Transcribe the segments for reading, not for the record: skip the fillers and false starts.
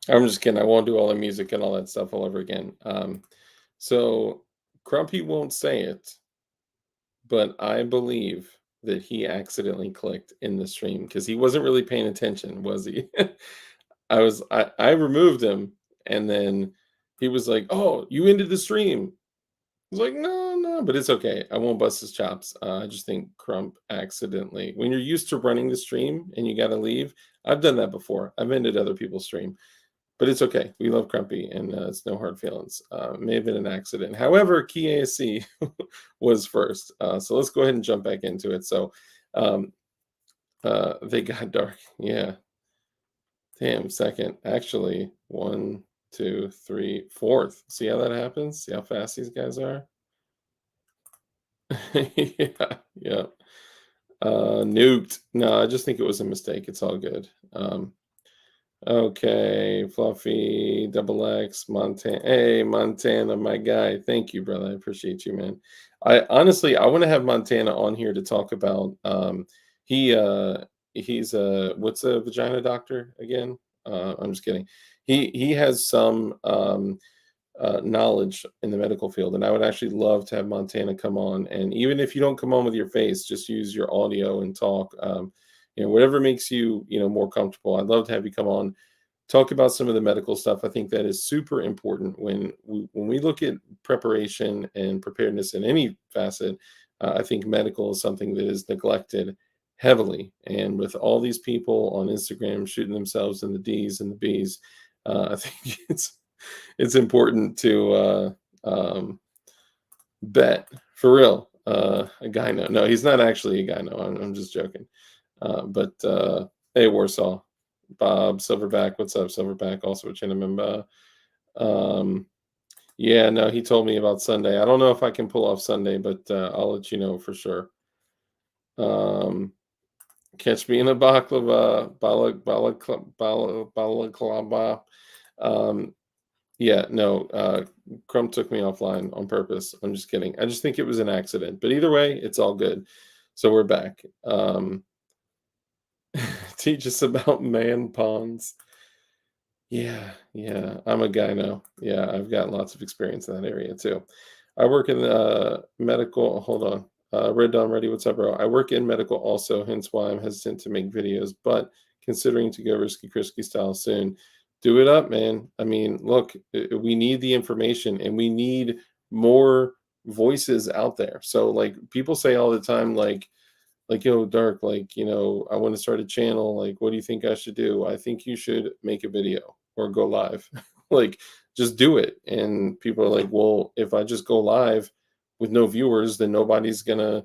I'm just kidding. I won't do all the music and all that stuff all over again. So Crumpy won't say it, but I believe that he accidentally clicked in the stream because he wasn't really paying attention, was he? I removed him, and then he was like, "Oh, you ended the stream." I was like, "No, no, but it's okay. I won't bust his chops." I just think Crump accidentally, when you're used to running the stream and you got to leave. I've done that before. I've ended other people's stream, but it's okay. We love Crumpy, and it's no hard feelings. It may have been an accident. However, Key ASC was first. So let's go ahead and jump back into it. So um, they got dark. Yeah. Damn, second. Actually, one, two, three, fourth. See how that happens? See how fast these guys are? Yeah, yeah. Nuked. No, I just think it was a mistake. It's all good. Okay, Fluffy, Double X, Montana. Hey, Montana, my guy. Thank you, brother. I appreciate you, man. I honestly, I want to have Montana on here to talk about. He he's what's a vagina doctor again? I'm just kidding. He has some knowledge in the medical field, and I would actually love to have Montana come on. And even if you don't come on with your face, just use your audio and talk. Whatever makes you more comfortable. I'd love to have you come on, talk about some of the medical stuff. I think that is super important when we look at preparation and preparedness in any facet. I think medical is something that is neglected heavily, and with all these people on Instagram shooting themselves in the D's and the B's, I think it's important to bet for real. A guy, no, he's not actually a guy. No, I'm just joking. But hey, Warsaw, Bob Silverback, what's up, Silverback? Also a Chinna member. Yeah, no, he told me about Sunday. I don't know if I can pull off Sunday, but I'll let you know for sure. Catch me in a baklava, balaklava. Yeah, no, Crump took me offline on purpose. I'm just kidding. I just think it was an accident. But either way, it's all good. So we're back. Teach us about man ponds. Yeah, yeah. I'm a gyno. Yeah, I've got lots of experience in that area too. I work in medical. Hold on. Red Dawn Ready, what's up, bro? I work in medical also, hence why I'm hesitant to make videos, but considering to go risky Krisky style soon. Do it up, man. I mean, look, we need the information and we need more voices out there. So like people say all the time, like, yo, Dark, like, I want to start a channel. Like, what do you think I should do? I think you should make a video or go live. Like, just do it. And people are like, well, if I just go live with no viewers, then nobody's gonna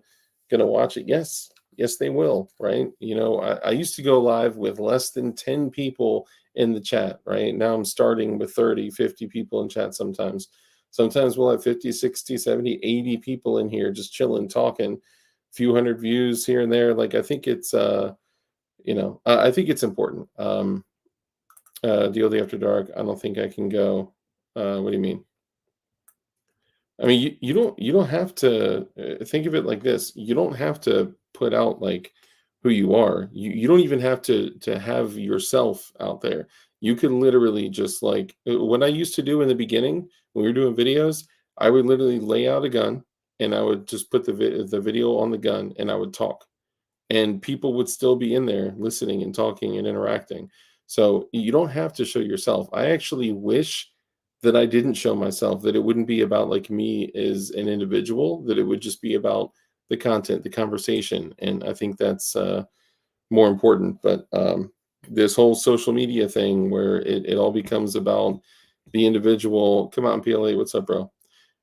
watch it. Yes, they will, right? I used to go live with less than 10 people in the chat, right? Now I'm starting with 30, 50 people in chat sometimes. Sometimes we'll have 50, 60, 70, 80 people in here just chilling, talking, few hundred views here and there. Like I think it's I think it's important. DLD After Dark, I don't think I can go. What do you mean? I mean, you don't have to think of it like this. You don't have to put out like who you are. You don't even have to have yourself out there. You can literally just like what I used to do in the beginning when we were doing videos. I would literally lay out a gun and I would just put the video on the gun and I would talk, and people would still be in there listening and talking and interacting. So you don't have to show yourself. I actually wish that I didn't show myself, that it wouldn't be about like me as an individual, that it would just be about the content, the conversation. And I think that's more important. But this whole social media thing where it all becomes about the individual. Come out in PLA. What's up, bro?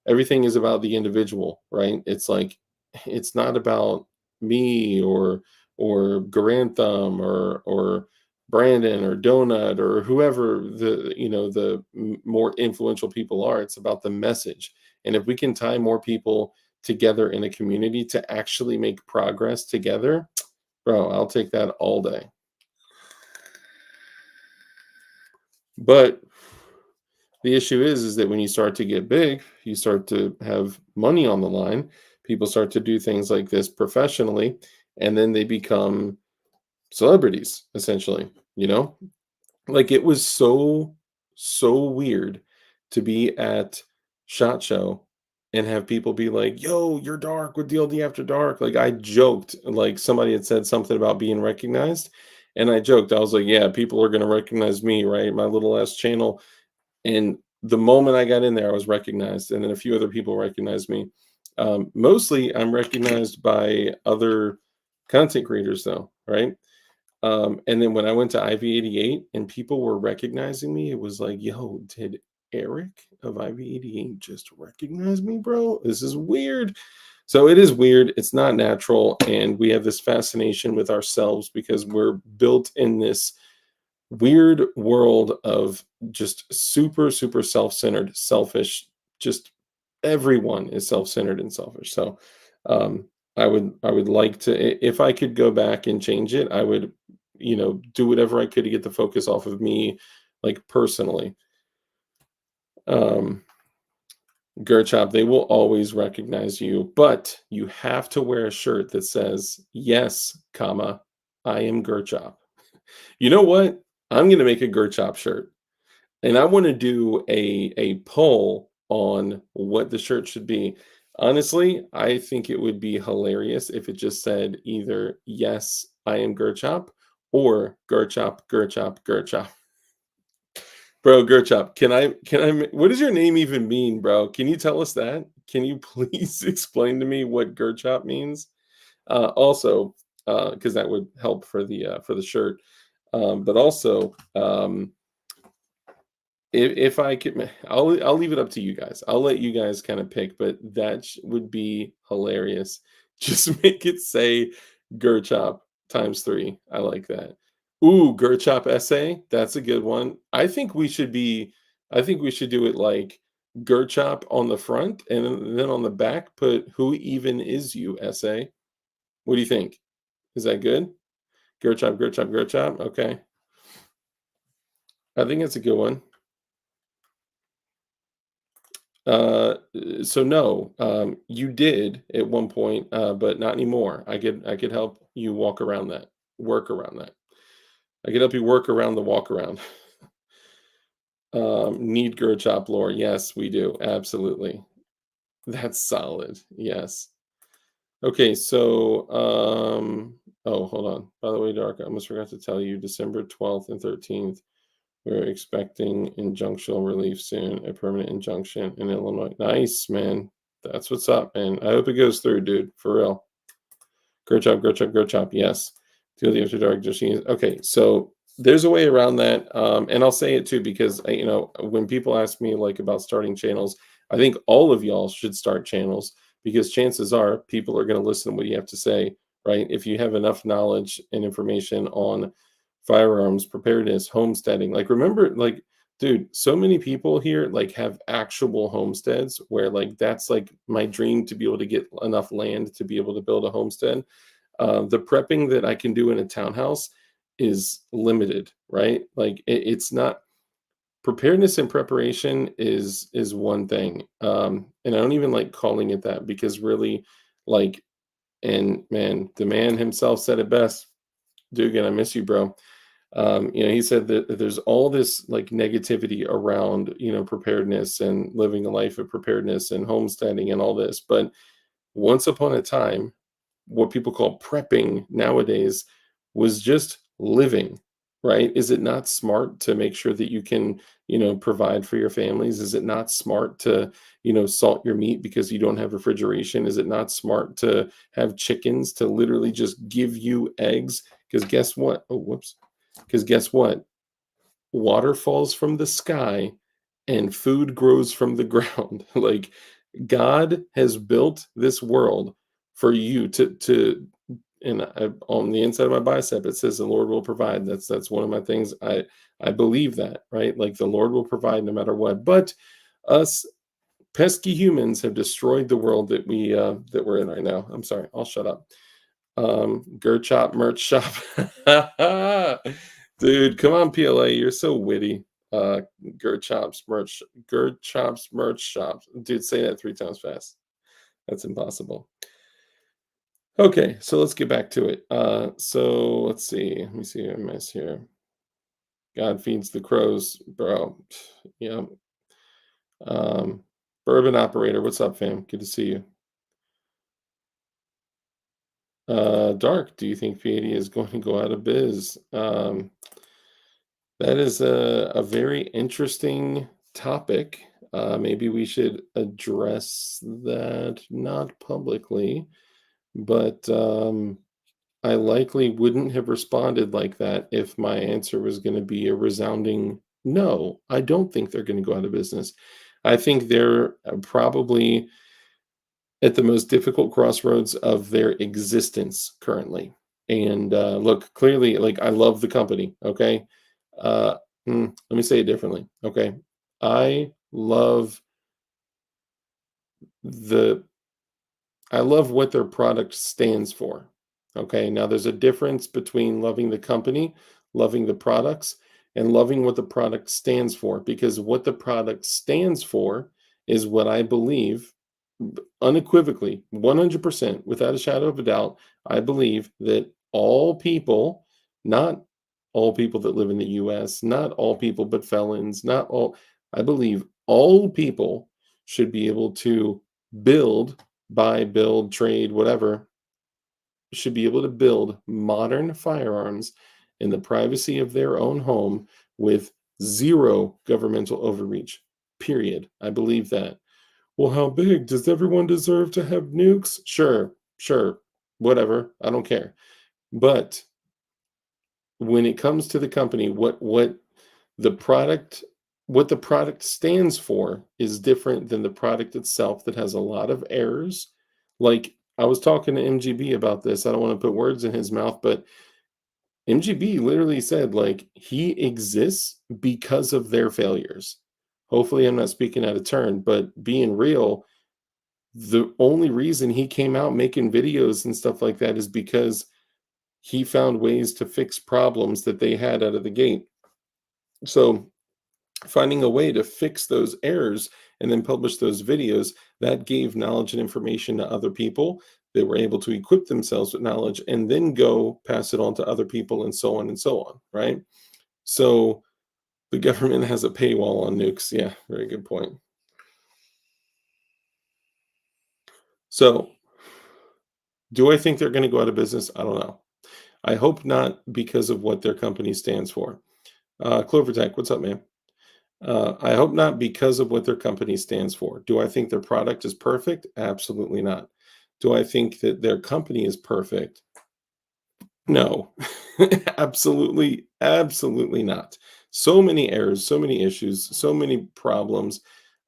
Everything is about the individual, right? It's like it's not about me or Garantham or Brandon or Donut or whoever the more influential people are. It's about the message. And if we can tie more people together in a community to actually make progress together, bro, I'll take that all day. But the issue is that when you start to get big, you start to have money on the line. People start to do things like this professionally, and then they become celebrities, essentially. Like it was so so weird to be at SHOT Show and have people be like, "Yo, you're dark with DLD After Dark." Like, I joked, like, somebody had said something about being recognized, and I joked, I was like, "Yeah, people are gonna recognize me, right? My little ass channel." And the moment I got in there, I was recognized, and then a few other people recognized me. Mostly, I'm recognized by other content creators, though, right? And then when I went to IV88 and people were recognizing me, it was like, yo, did Eric of IV88 just recognize me, bro? This is weird. So it is weird. It's not natural. And we have this fascination with ourselves because we're built in this weird world of just super, super self centered, selfish, just everyone is self-centered and selfish. So um I would like to if I could go back and change it, I would, do whatever I could to get the focus off of me, like personally. um Gerchop, they will always recognize you, but you have to wear a shirt that says, yes, comma, I am Gerchop. You know what? I'm gonna make a Gerchop shirt. And I want to do a poll on what the shirt should be. Honestly, I think it would be hilarious if it just said either yes, I am Gerchop or Gerchop, Gerchop, Gerchop. Bro, Gerchop, what does your name even mean, bro? Can you tell us that? Can you please explain to me what Gerchop means? Also, because that would help for the shirt. But also, if I could, I'll leave it up to you guys. I'll let you guys kind of pick, but that would be hilarious. Just make it say Gerchop times three. I like that. Ooh, Gerchop essay. That's a good one. I think we should do it like Gerchop on the front, and then on the back put "Who even is you?" essay. What do you think? Is that good? Gerchop, Gerchop, Gerchop. Okay, I think it's a good one. Uh, so no, you did at one point, but not anymore. I could help you walk around that, work around that. I could help you work around the walk around. Need Guru Chop lore. Yes, we do. Absolutely. That's solid. Yes. Okay, so oh, hold on. By the way, Dark, I almost forgot to tell you December 12th and 13th. We're expecting injunctional relief soon, a permanent injunction in Illinois. Nice, man. That's what's up, man. I hope it goes through, dude. For real. Grow chop, grow chop, grow chop. Yes. Deal the after dark. Just okay. So there's a way around that, and I'll say it too because when people ask me like about starting channels, I think all of y'all should start channels because chances are people are going to listen to what you have to say, right? If you have enough knowledge and information on firearms, preparedness, homesteading, like remember, like dude, so many people here like have actual homesteads where like that's like my dream to be able to get enough land to be able to build a homestead. The prepping that I can do in a townhouse is limited, right? Like it's not preparedness and preparation is one thing. And I don't even like calling it that because really like and man, the man himself said it best. Dugan, I miss you, bro. He said that there's all this like negativity around, preparedness and living a life of preparedness and homesteading and all this. But once upon a time, what people call prepping nowadays was just living, right? Is it not smart to make sure that you can, provide for your families? Is it not smart to, salt your meat because you don't have refrigeration? Is it not smart to have chickens to literally just give you eggs? Because guess what? Oh, whoops. Because guess what? Water falls from the sky and food grows from the ground. Like God has built this world for you to and on the inside of my bicep it says the Lord will provide. That's one of my things. I believe that, right? Like the Lord will provide no matter what. But us pesky humans have destroyed the world that we're in right now. I'm sorry. I'll shut up. Gerchop merch shop. Dude, come on, PLA. You're so witty. Gerchop's merch shop. Dude, say that 3 times fast. That's impossible. Okay, so let's get back to it. So let's see. Let me see what I miss here. God feeds the crows, bro. Yeah. Um, Bourbon operator, what's up, fam? Good to see you. Dark, do you think P80 is going to go out of biz? That is a very interesting topic. Maybe we should address that, not publicly, but I likely wouldn't have responded like that if my answer was going to be a resounding no. I don't think they're going to go out of business. I think they're probably at the most difficult crossroads of their existence currently. And look, clearly, like I love the company. Okay, uh, let me say it differently. Okay, I love the I love what their product stands for. Okay. Now there's a difference between loving the company, loving the products, and loving what the product stands for. Because what the product stands for is what I believe unequivocally, 100%, without a shadow of a doubt. I believe that all people, not all people that live in the US, not all people but felons, not all, I believe all people should be able to build, buy, build, trade, whatever, should be able to build modern firearms in the privacy of their own home with zero governmental overreach. Period. I believe that. Well, how big? Does everyone deserve to have nukes? Sure, sure, whatever. I don't care. But when it comes to the company, the product what the product stands for is different than the product itself that has a lot of errors. Like I was talking to MGB about this. I don't want to put words in his mouth, but MGB literally said like he exists because of their failures. Hopefully I'm not speaking out of turn, but being real, the only reason he came out making videos and stuff like that is because he found ways to fix problems that they had out of the gate. So finding a way to fix those errors and then publish those videos that gave knowledge and information to other people. They were able to equip themselves with knowledge and then go pass it on to other people and so on and so on, right? So the government has a paywall on nukes. Yeah, very good point. So do I think they're going to go out of business? I don't know. I hope not because of what their company stands for. Clover Tech, what's up, man? I hope not because of what their company stands for. Do I think their product is perfect? Absolutely not. Do I think that their company is perfect? No, absolutely, absolutely not. So many errors, so many issues, so many problems.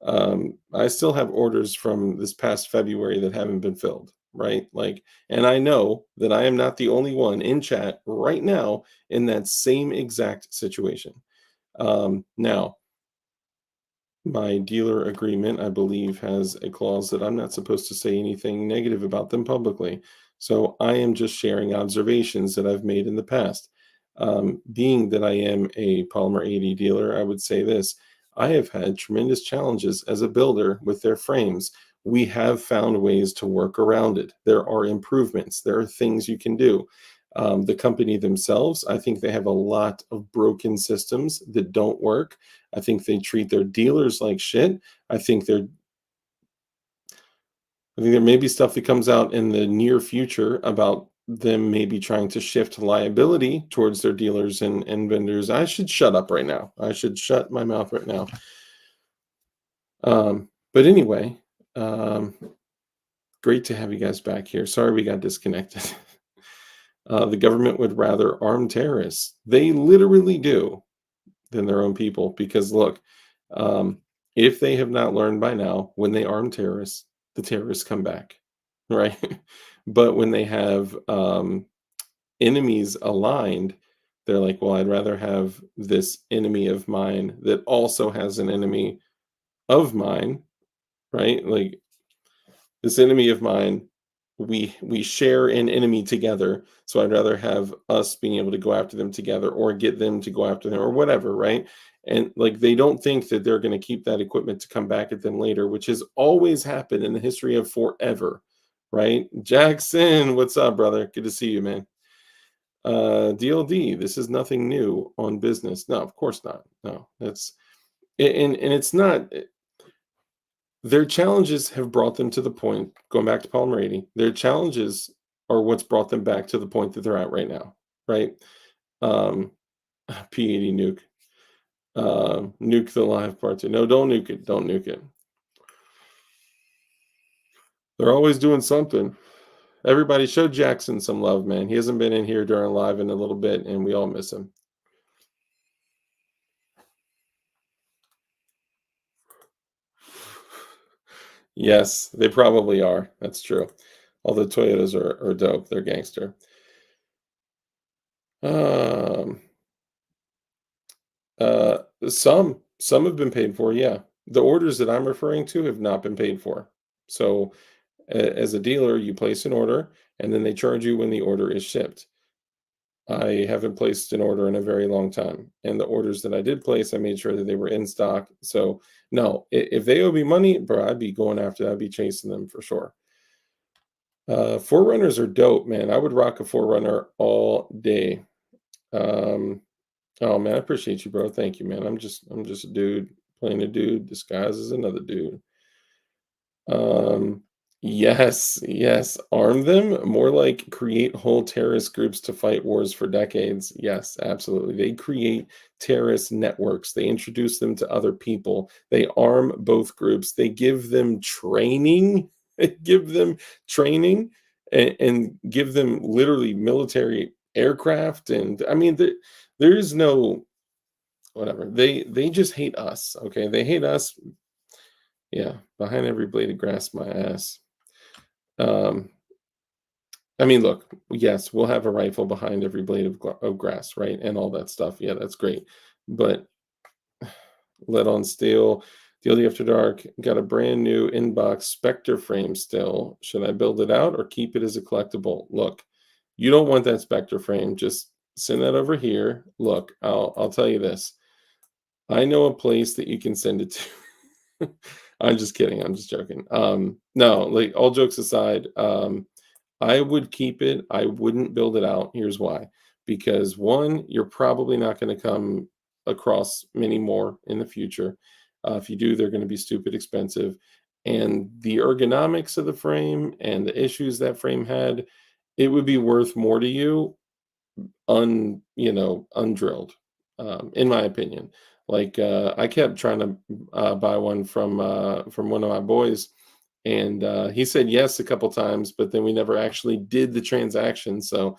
I still have orders from this past February that haven't been filled, right? Like, and I know that I am not the only one in chat right now in that same exact situation. Now, my dealer agreement, I believe, has a clause that I'm not supposed to say anything negative about them publicly. So I am just sharing observations that I've made in the past. Being that I am a Polymer 80 dealer, I would say this. I have had tremendous challenges as a builder with their frames. We have found ways to work around it. There are improvements. There are things you can do. The company themselves, I think they have a lot of broken systems that don't work. I think they treat their dealers like shit. I think they're I think there may be stuff that comes out in the near future about them maybe trying to shift liability towards their dealers and vendors. I should shut up right now. I should shut my mouth right now. But anyway, um, great to have you guys back here. Sorry we got disconnected. The government would rather arm terrorists. They literally do than their own people. Because look, um, if they have not learned by now, when they arm terrorists, the terrorists come back, right? But when they have enemies aligned, they're like, well, I'd rather have this enemy of mine that also has an enemy of mine, right? Like this enemy of mine, we share an enemy together, so I'd rather have us being able to go after them together or get them to go after them or whatever, right? And like they don't think that they're going to keep that equipment to come back at them later, which has always happened in the history of forever, right? Jackson, what's up, brother? Good to see you, man. DLD, this is nothing new on business. No, of course not. No, that's and it's not. Their challenges have brought them to the point. Going back to Paul Brady, their challenges are what's brought them back to the point that they're at right now, right? Um, P80 nuke, nuke the live part two. No, don't nuke it. Don't nuke it. They're always doing something. Everybody show Jackson some love, man. He hasn't been in here during live in a little bit, and we all miss him. Yes, they probably are. That's true. All the Toyotas are dope. They're gangster. Um, some have been paid for, yeah. The orders that I'm referring to have not been paid for. So, as a dealer, you place an order, and then they charge you when the order is shipped. I haven't placed an order in a very long time, and the orders that I did place, I made sure that they were in stock. So, no, if they owe me money, bro, I'd be going after that. I'd be chasing them for sure. Forerunners are dope, man. I would rock a Forerunner all day. Um, oh man, I appreciate you, bro. Thank you, man. I'm just a dude playing a dude disguised as another dude. Um, yes, yes. Arm them. More like create whole terrorist groups to fight wars for decades. Yes, absolutely. They create terrorist networks. They introduce them to other people. They arm both groups. They give them training. Give them training and give them literally military aircraft. And I mean, there is no whatever. They just hate us. Okay, they hate us. Yeah, behind every blade of grass, my ass. Um, I mean, look, yes, we'll have a rifle behind every blade of grass, right? And all that stuff. Yeah, that's great. But lead on steel, DLD After Dark got a brand new inbox Spectre frame still. Should I build it out or keep it as a collectible? Look, you don't want that Spectre frame. Just send that over here. Look, I'll tell you this. I know a place that you can send it to. I'm just kidding. I'm just joking. No, like all jokes aside, I would keep it. I wouldn't build it out. Here's why. Because one, you're probably not going to come across many more in the future. If you do, they're going to be stupid expensive. And the ergonomics of the frame and the issues that frame had, it would be worth more to you undrilled, in my opinion. Like, I kept trying to buy one from one of my boys, and he said yes a couple times, but then we never actually did the transaction. So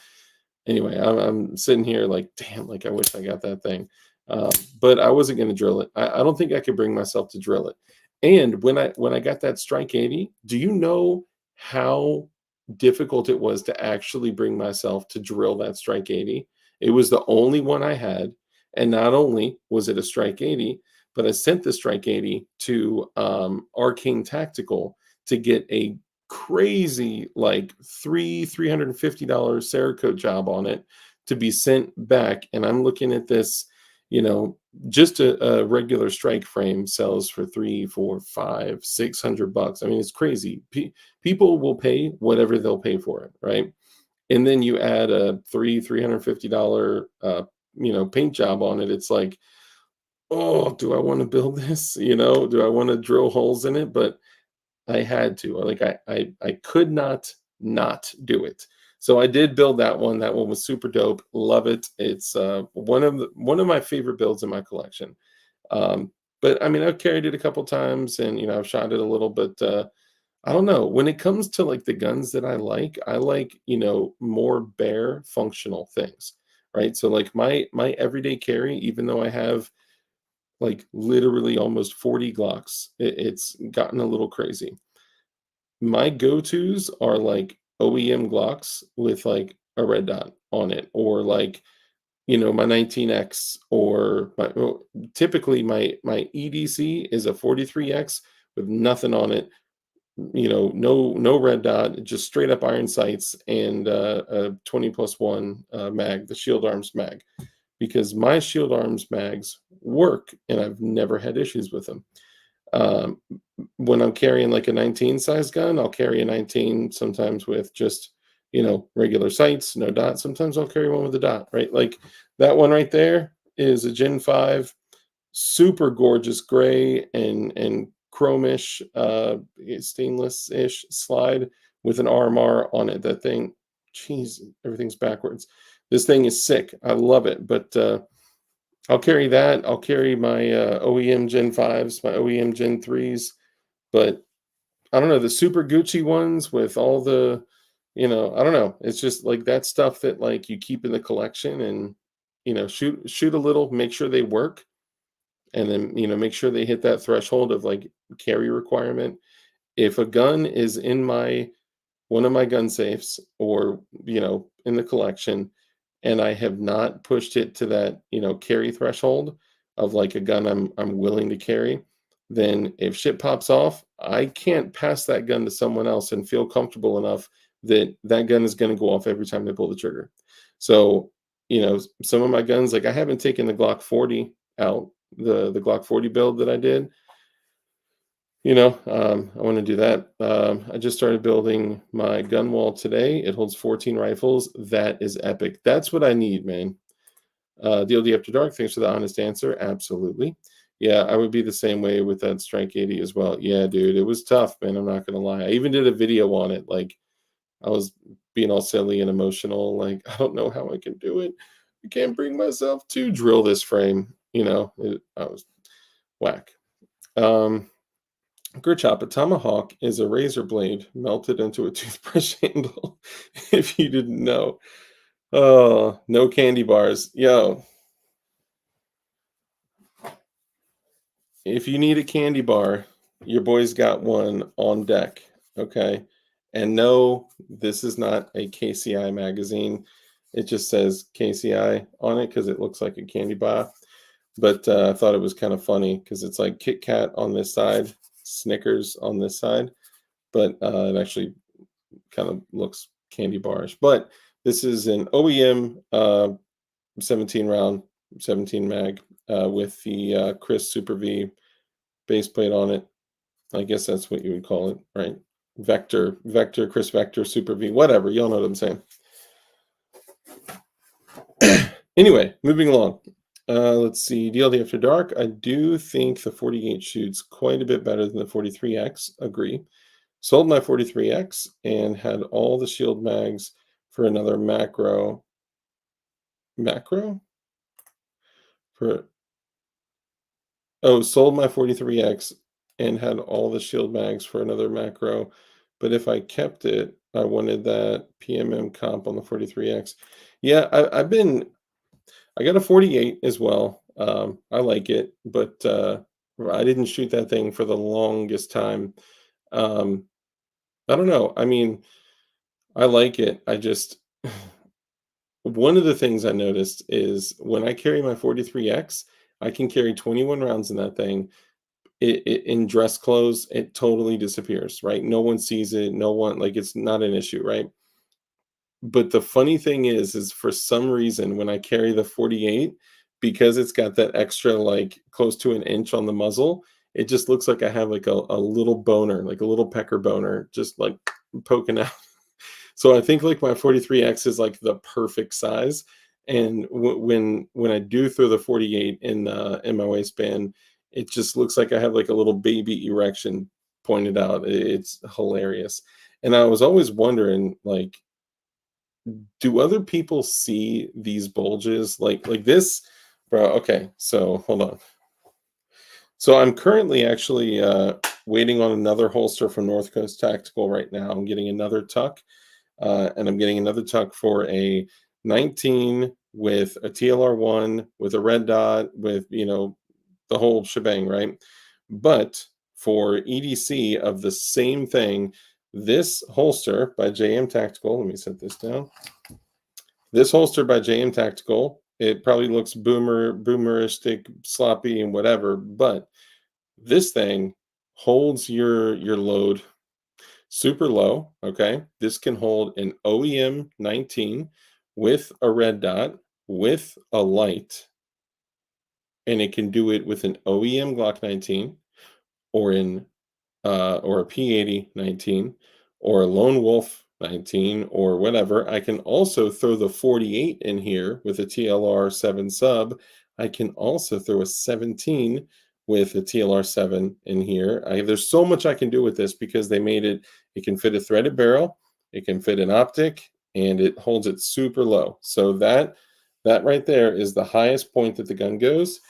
anyway, I'm sitting here like, damn, like I wish I got that thing. Um, but I wasn't going to drill it. I don't think I could bring myself to drill it. And when I got that Strike 80, do you know how difficult it was to actually bring myself to drill that Strike 80? It was the only one I had, and not only was it a Strike 80, but I sent the Strike 80 to Arcane Tactical to get a crazy like $350 Cerakote job on it to be sent back. And I'm looking at this, just a regular strike frame sells for 3, 4, 5, 600 bucks. I mean, it's crazy. People will pay whatever they'll pay for it, right? And then you add a $350 paint job on it. It's like, oh, do I want to build this? Do I want to drill holes in it? But I had to. Like I could not do it. So I did build that one. That one was super dope. Love it. It's one of my favorite builds in my collection. But I mean, I've carried it a couple times, and I've shot it a little. But I don't know. When it comes to like the guns that I like more bare functional things, right? So like my everyday carry, even though I have like literally almost 40 Glocks, it's gotten a little crazy. My go-tos are like OEM Glocks with like a red dot on it, or like my 19X, or typically my EDC is a 43X with nothing on it. No red dot, just straight up iron sights, and a 20+1 mag, the Shield Arms mag, because my Shield Arms mags work, and I've never had issues with them. Um, when I'm carrying like a 19 size gun, I'll carry a 19 sometimes with just regular sights, no dot. Sometimes I'll carry one with a dot, right? Like that one right there is a Gen 5, super gorgeous gray and chromish, stainless-ish slide with an RMR on it. That thing, jeez, everything's backwards. This thing is sick. I love it, but I'll carry that. I'll carry my OEM Gen 5s, my OEM Gen 3s, but I don't know, the super Gucci ones with all the, I don't know. It's just like that stuff that like you keep in the collection and shoot a little, make sure they work, and then make sure they hit that threshold of like carry requirement. If a gun is in my one of my gun safes or in the collection and I have not pushed it to that carry threshold of like a gun I'm willing to carry, then if shit pops off, I can't pass that gun to someone else and feel comfortable enough that that gun is going to go off every time they pull the trigger. So some of my guns, like I haven't taken the Glock 40 out, the Glock 40 build that I did. I want to do that. I just started building my gun wall today. It holds 14 rifles. That is epic. That's what I need, man. DLD After Dark, thanks for the honest answer. Absolutely. Yeah, I would be the same way with that Strike 80 as well. Yeah, dude, it was tough, man. I'm not gonna lie. I even did a video on it. Like, I was being all silly and emotional. Like, I don't know how I can do it. I can't bring myself to drill this frame. I was whack. CASHAPP, a tomahawk is a razor blade melted into a toothbrush handle. If you didn't know. Oh, no candy bars. Yo, if you need a candy bar, your boy's got one on deck. Okay. And no, this is not a KCI magazine. It just says KCI on it because it looks like a candy bar. But I thought it was kind of funny because it's like Kit Kat on this side, Snickers on this side, but it actually kind of looks candy barish. But this is an OEM 17 round, 17 mag with the Chris Super V base plate on it. I guess that's what you would call it, right? Vector, Chris Vector, Super V, whatever. Y'all know what I'm saying. Anyway, moving along. Let's see. DLD After Dark. I do think the 48 shoots quite a bit better than the 43X. Agree. Sold my 43X and had all the shield mags for another macro. Macro? For sold my 43X and had all the shield mags for another macro. But if I kept it, I wanted that PMM comp on the 43X. Yeah, I got a 48 as well. I like it, but I didn't shoot that thing for the longest time. Um, I don't know. I mean, I like it. I just one of the things I noticed is when I carry my 43X, I can carry 21 rounds in that thing. It in dress clothes, it totally disappears, right? No one sees it. No one, like, it's not an issue, right? But the funny thing is for some reason when I carry the 48, because it's got that extra like close to an inch on the muzzle, it just looks like I have like a little boner, like a little pecker boner, just like poking out. So I think like my 43X is like the perfect size. And when I do throw the 48 in my waistband, it just looks like I have like a little baby erection pointed out. It's hilarious. And I was always wondering, like, do other people see these bulges like this, bro? Okay, so hold on. So I'm currently actually waiting on another holster from North Coast Tactical right now. I'm getting another tuck, and I'm getting another tuck for a 19 with a TLR1 with a red dot with the whole shebang, right? But for EDC of the same thing, this holster by JM Tactical. Let me set this down. This holster by JM Tactical, it probably looks boomeristic, sloppy, and whatever, but this thing holds your load super low. Okay, this can hold an OEM 19 with a red dot with a light, and it can do it with an OEM Glock 19 or a P80 19 or a Lone Wolf 19 or whatever. I can also throw the 48 in here with a TLR 7 sub. I can also throw a 17 with a TLR 7 in here. There's so much I can do with this because they made it, it can fit a threaded barrel, it can fit an optic, and it holds it super low. So that right there is the highest point that the gun goes,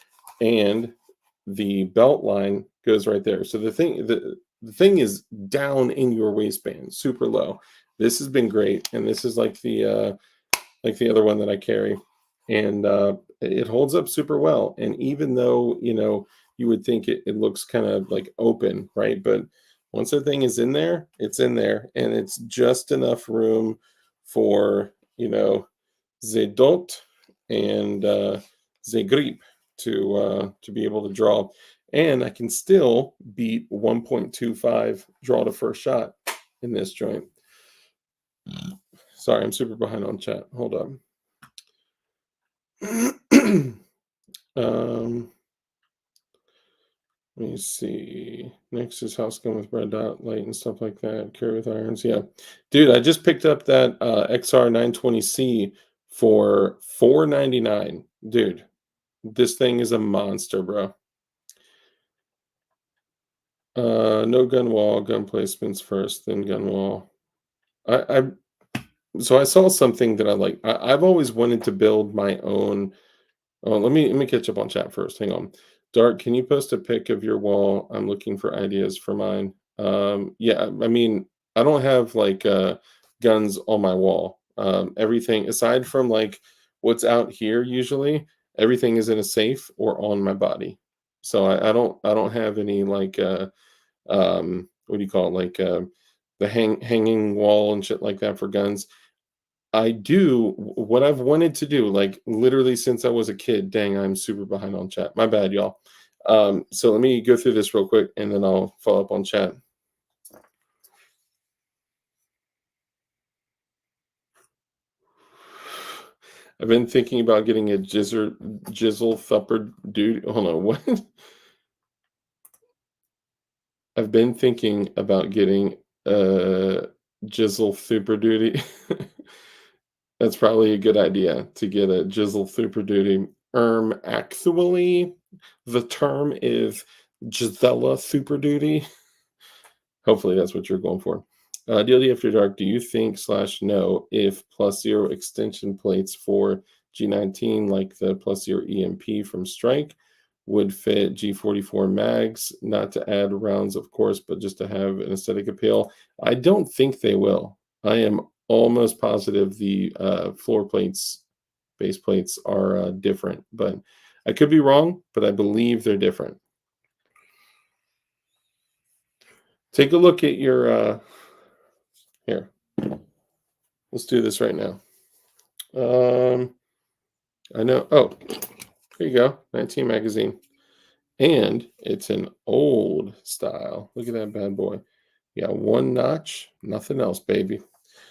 and the belt line goes right there. So the thing is down in your waistband, super low. This has been great, and this is like the other one that I carry, and it holds up super well. And even though you would think it looks kind of like open, right? But once the thing is in there, it's in there, and it's just enough room for the dot and the grip to be able to draw, and I can still beat 1.25 draw to first shot in this joint. Sorry, I'm super behind on chat. Hold on. Let me see. Next is house gun with red dot light and stuff like that. Carry with irons. Yeah, dude, I just picked up that XR 920C for $499. Dude, this thing is a monster, bro. No gun wall, gun placements first, then gun wall. I so I saw something that I like. I've always wanted to build my own. Oh, let me catch up on chat first. Hang on. Dark, can you post a pic of your wall? I'm looking for ideas for mine. Yeah, I mean, I don't have like guns on my wall. Everything aside from like what's out here usually, everything is in a safe or on my body. So I don't have any like what do you call it, like the hanging wall and shit like that for guns. I do what I've wanted to do, like literally since I was a kid. Dang, I'm super behind on chat. My bad, y'all. So let me go through this real quick and then I'll follow up on chat. I've been thinking about getting a jizzle thupper dude. Hold on, what? I've been thinking about getting a jizzle super duty. That's probably a good idea to get a jizzle super duty. Actually, the term is Gisela Super Duty. Hopefully, that's what you're going for. DLD After Dark, do you think / know if +0 extension plates for G19, like the +0 EMP from Strike, would fit G44 mags? Not to add rounds, of course, but just to have an aesthetic appeal. I don't think they will. I am almost positive the floor plates, base plates are different, but I could be wrong, but I believe they're different. Take a look at your here. Let's do this right now. I know. Oh, here you go. 19 magazine. And it's an old style. Look at that bad boy. You got one notch, nothing else, baby.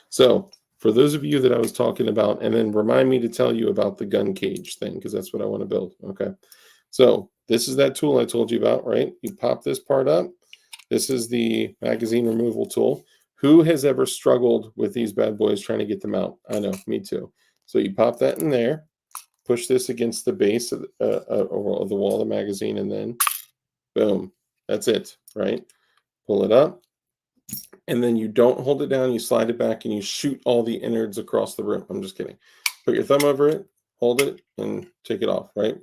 So, for those of you that I was talking about, and then remind me to tell you about the gun cage thing, because that's what I want to build. Okay. So, this is that tool I told you about, right? You pop this part up. This is the magazine removal tool. Who has ever struggled with these bad boys trying to get them out? I know, me too. So you pop that in there, push this against the base of the wall of the magazine, and then boom, that's it, right? Pull it up, and then you don't hold it down. You slide it back, and you shoot all the innards across the room. I'm just kidding. Put your thumb over it, hold it, and take it off, right?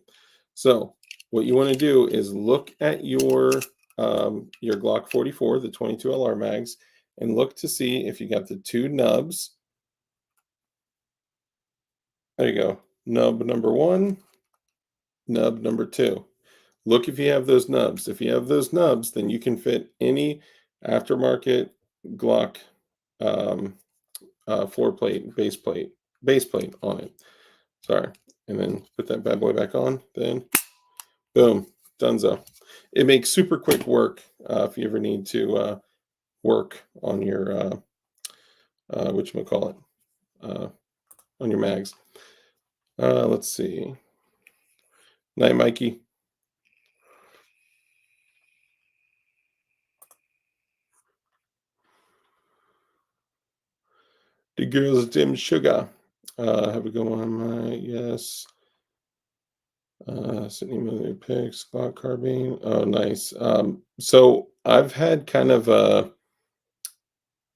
So what you want to do is look at your Glock 44, the 22 LR mags, and look to see if you got the two nubs. There you go. Nub number 1, nub number 2. Look if you have those nubs. If you have those nubs, then you can fit any aftermarket Glock floor plate, base plate on it. Sorry. And then put that bad boy back on. Then, boom, donezo. It makes super quick work if you ever need to work on your whatchamacallit, on your mags. Let's see. Night, Mikey. The girls dim sugar. Have a good one. Yes. Sydney Military Picks, Glock carbine. Oh, nice. So I've had kind of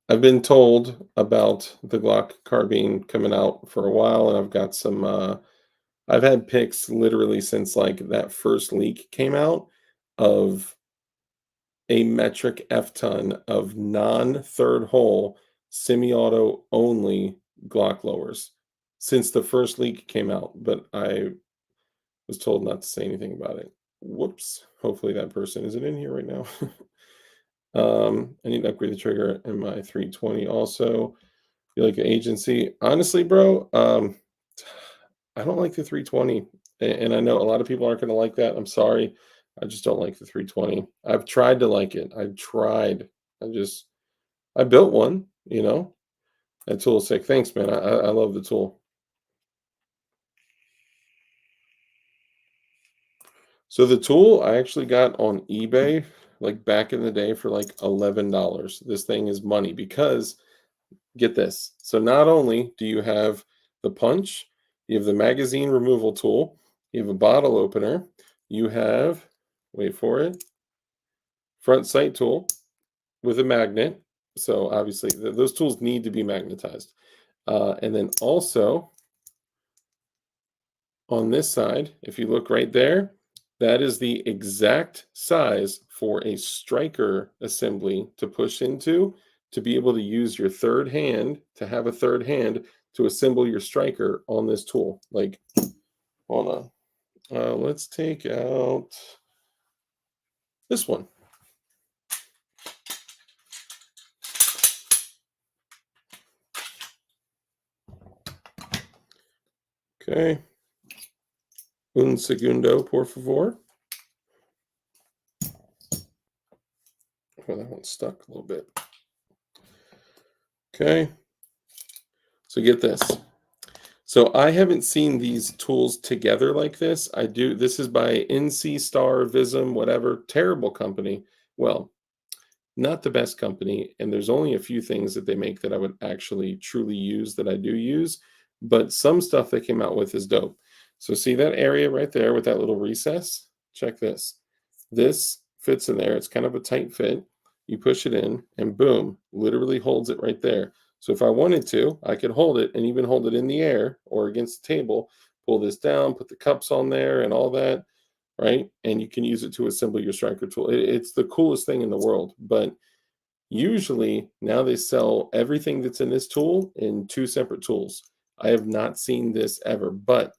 I've been told about the Glock carbine coming out for a while, and I've got some I've had picks literally since like that first leak came out of a metric F ton of non-third hole semi-auto only Glock lowers since the first leak came out, but I was told not to say anything about it. Whoops. Hopefully that person isn't in here right now. I need to upgrade the trigger in my 320 also. You like the agency? Honestly, bro, I don't like the 320. And I know a lot of people aren't going to like that. I'm sorry. I just don't like the 320. I've tried to like it. I've tried. I built one, you know. That tool is sick. Thanks, man. I love the tool. So the tool I actually got on eBay like back in the day for like $11. This thing is money because get this. So not only do you have the punch, you have the magazine removal tool, you have a bottle opener, you have, wait for it, front sight tool with a magnet. So obviously those tools need to be magnetized. And then also on this side, if you look right there, that is the exact size for a striker assembly to push into to be able to use your third hand, to have a third hand to assemble your striker on this tool. Like, hold on. Let's take out this one. Okay. Un segundo, por favor. Oh, that one's stuck a little bit. Okay. So get this. So I haven't seen these tools together like this. I do. This is by NC Star, Vism, whatever. Terrible company. Well, not the best company. And there's only a few things that they make that I would actually truly use that I do use. But some stuff they came out with is dope. So see that area right there with that little recess? Check this. This fits in there. It's kind of a tight fit. You push it in and boom, literally holds it right there. So if I wanted to, I could hold it and even hold it in the air or against the table, pull this down, put the cups on there and all that, right? And you can use it to assemble your striker tool. It's the coolest thing in the world. But usually now they sell everything that's in this tool in two separate tools. I have not seen this ever, but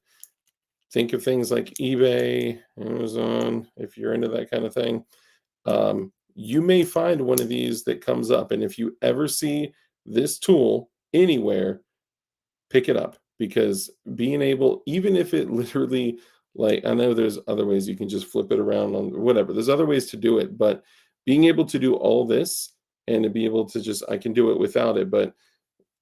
think of things like eBay, Amazon, if you're into that kind of thing. You may find one of these that comes up. And if you ever see this tool anywhere, pick it up because being able, even if it literally, like, I know there's other ways you can just flip it around on whatever, there's other ways to do it, but being able to do all this and to be able to just, I can do it without it, but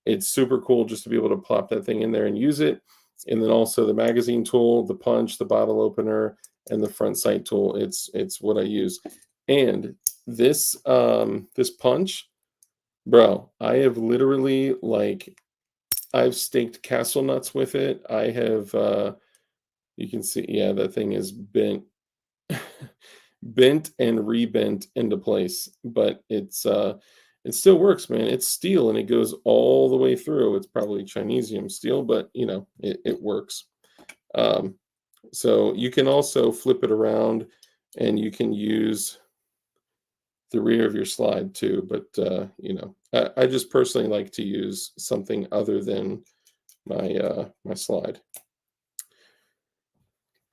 it's super cool just to be able to plop that thing in there and use it. And then also the magazine tool, the punch, the bottle opener, and the front sight tool. It's what I use. And this punch, bro, I have literally like I've staked castle nuts with it. I have you can see, yeah, that thing is bent bent and rebent into place, but it still works, man. It's steel and it goes all the way through. It's probably Chinesium steel, but you know, it works. Um, so you can also flip it around and you can use the rear of your slide too. But you know, I just personally like to use something other than my slide.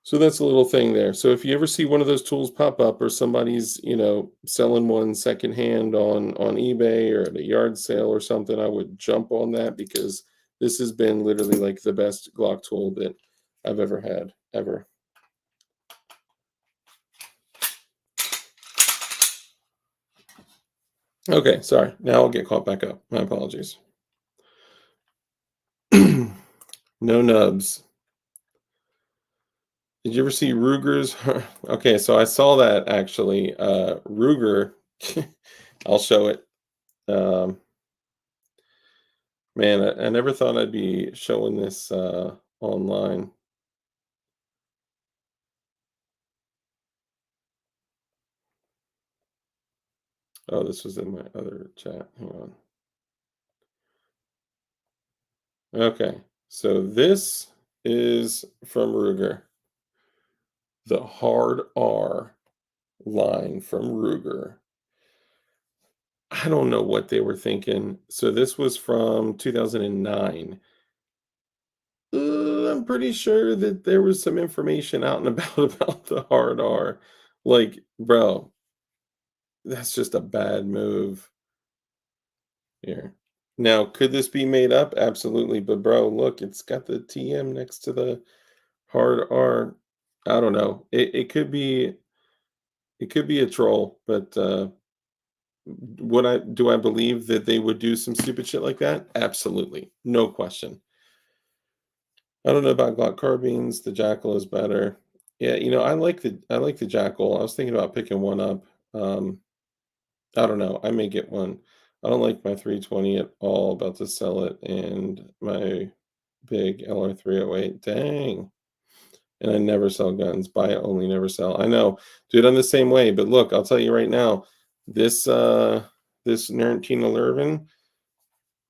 So that's a little thing there. So if you ever see one of those tools pop up or somebody's, you know, selling one secondhand on eBay or at a yard sale or something, I would jump on that because this has been literally like the best Glock tool that I've ever had, ever. Okay, sorry. Now I'll get caught back up. My apologies. No nubs. Did you ever see Ruger's? Okay, so I saw that actually. Ruger, I'll show it. Um, Man, I never thought I'd be showing this online. Oh, this was in my other chat. Hang on. Okay. So this is from Ruger. The hard R line from Ruger. I don't know what they were thinking. So this was from 2009. I'm pretty sure that there was some information out and about about the hard R. Like, bro, that's just a bad move here. Now, could this be made up? Absolutely. But bro, look, it's got the TM next to the hard R. I don't know. It could be a troll, but would I do I believe that they would do some stupid shit like that? Absolutely. No question. I don't know about Glock carbines. The Jackal is better. Yeah, I like the Jackal. I was thinking about picking one up. Um, I don't know. I may get one. I don't like my 320 at all. About to sell it, and my big LR308. Dang. And I never sell guns. Buy it only, never sell. I know. Dude, I'm the same way. But look, I'll tell you right now, this Narantino Lurvin,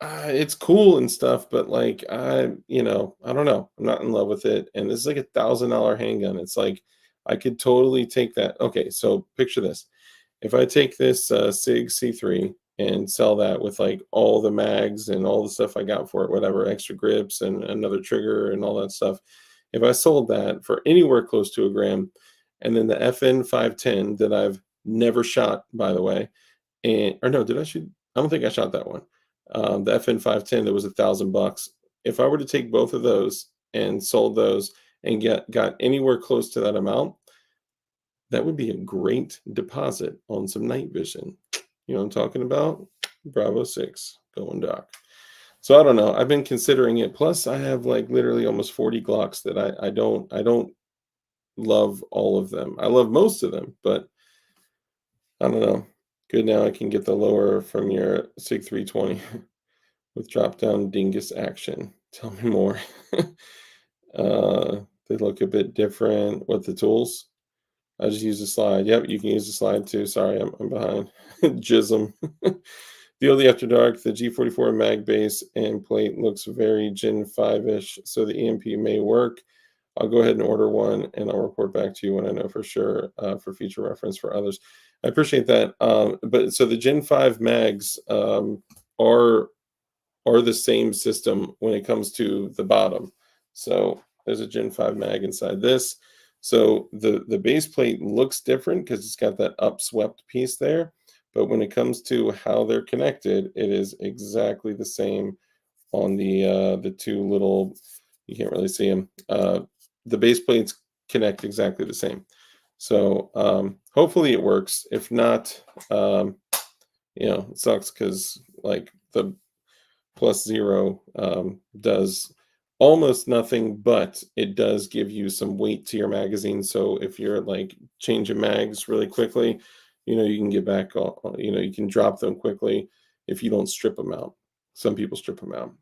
it's cool and stuff, but like I don't know. I'm not in love with it. And this is like $1,000 handgun. It's like I could totally take that. Okay, so picture this. If I take this Sig C3 and sell that with like all the mags and all the stuff I got for it, whatever, extra grips and another trigger and all that stuff, if I sold that for anywhere close to a gram, and then the FN 510 that I've never shot, by the way, and or no, did I shoot? I don't think I shot that one. The FN 510 that was $1,000. If I were to take both of those and sold those and got anywhere close to that amount, that would be a great deposit on some night vision. You know what I'm talking about? Bravo 6 going dark. So I don't know. I've been considering it. Plus, I have like literally almost 40 Glocks that I don't love all of them. I love most of them, but I don't know. Good, now I can get the lower from your SIG 320 with drop down dingus action. Tell me more. They look a bit different. What, the tools? I just use the slide. Yep, you can use the slide too. Sorry, I'm behind. Jism. DLD After Dark, the G44 mag base and plate looks very Gen 5-ish, so the EMP may work. I'll go ahead and order one, and I'll report back to you when I know for sure, for future reference for others. I appreciate that. But so the Gen 5 mags are are the same system when it comes to the bottom. So there's a Gen 5 mag inside this. So the base plate looks different because it's got that upswept piece there. But when it comes to how they're connected, it is exactly the same on the two little, you can't really see them. The base plates connect exactly the same. So hopefully it works. If not, it sucks because like the plus zero does almost nothing, but it does give you some weight to your magazine. So if you're like changing mags really quickly, you can get back, you can drop them quickly if you don't strip them out. Some people strip them out.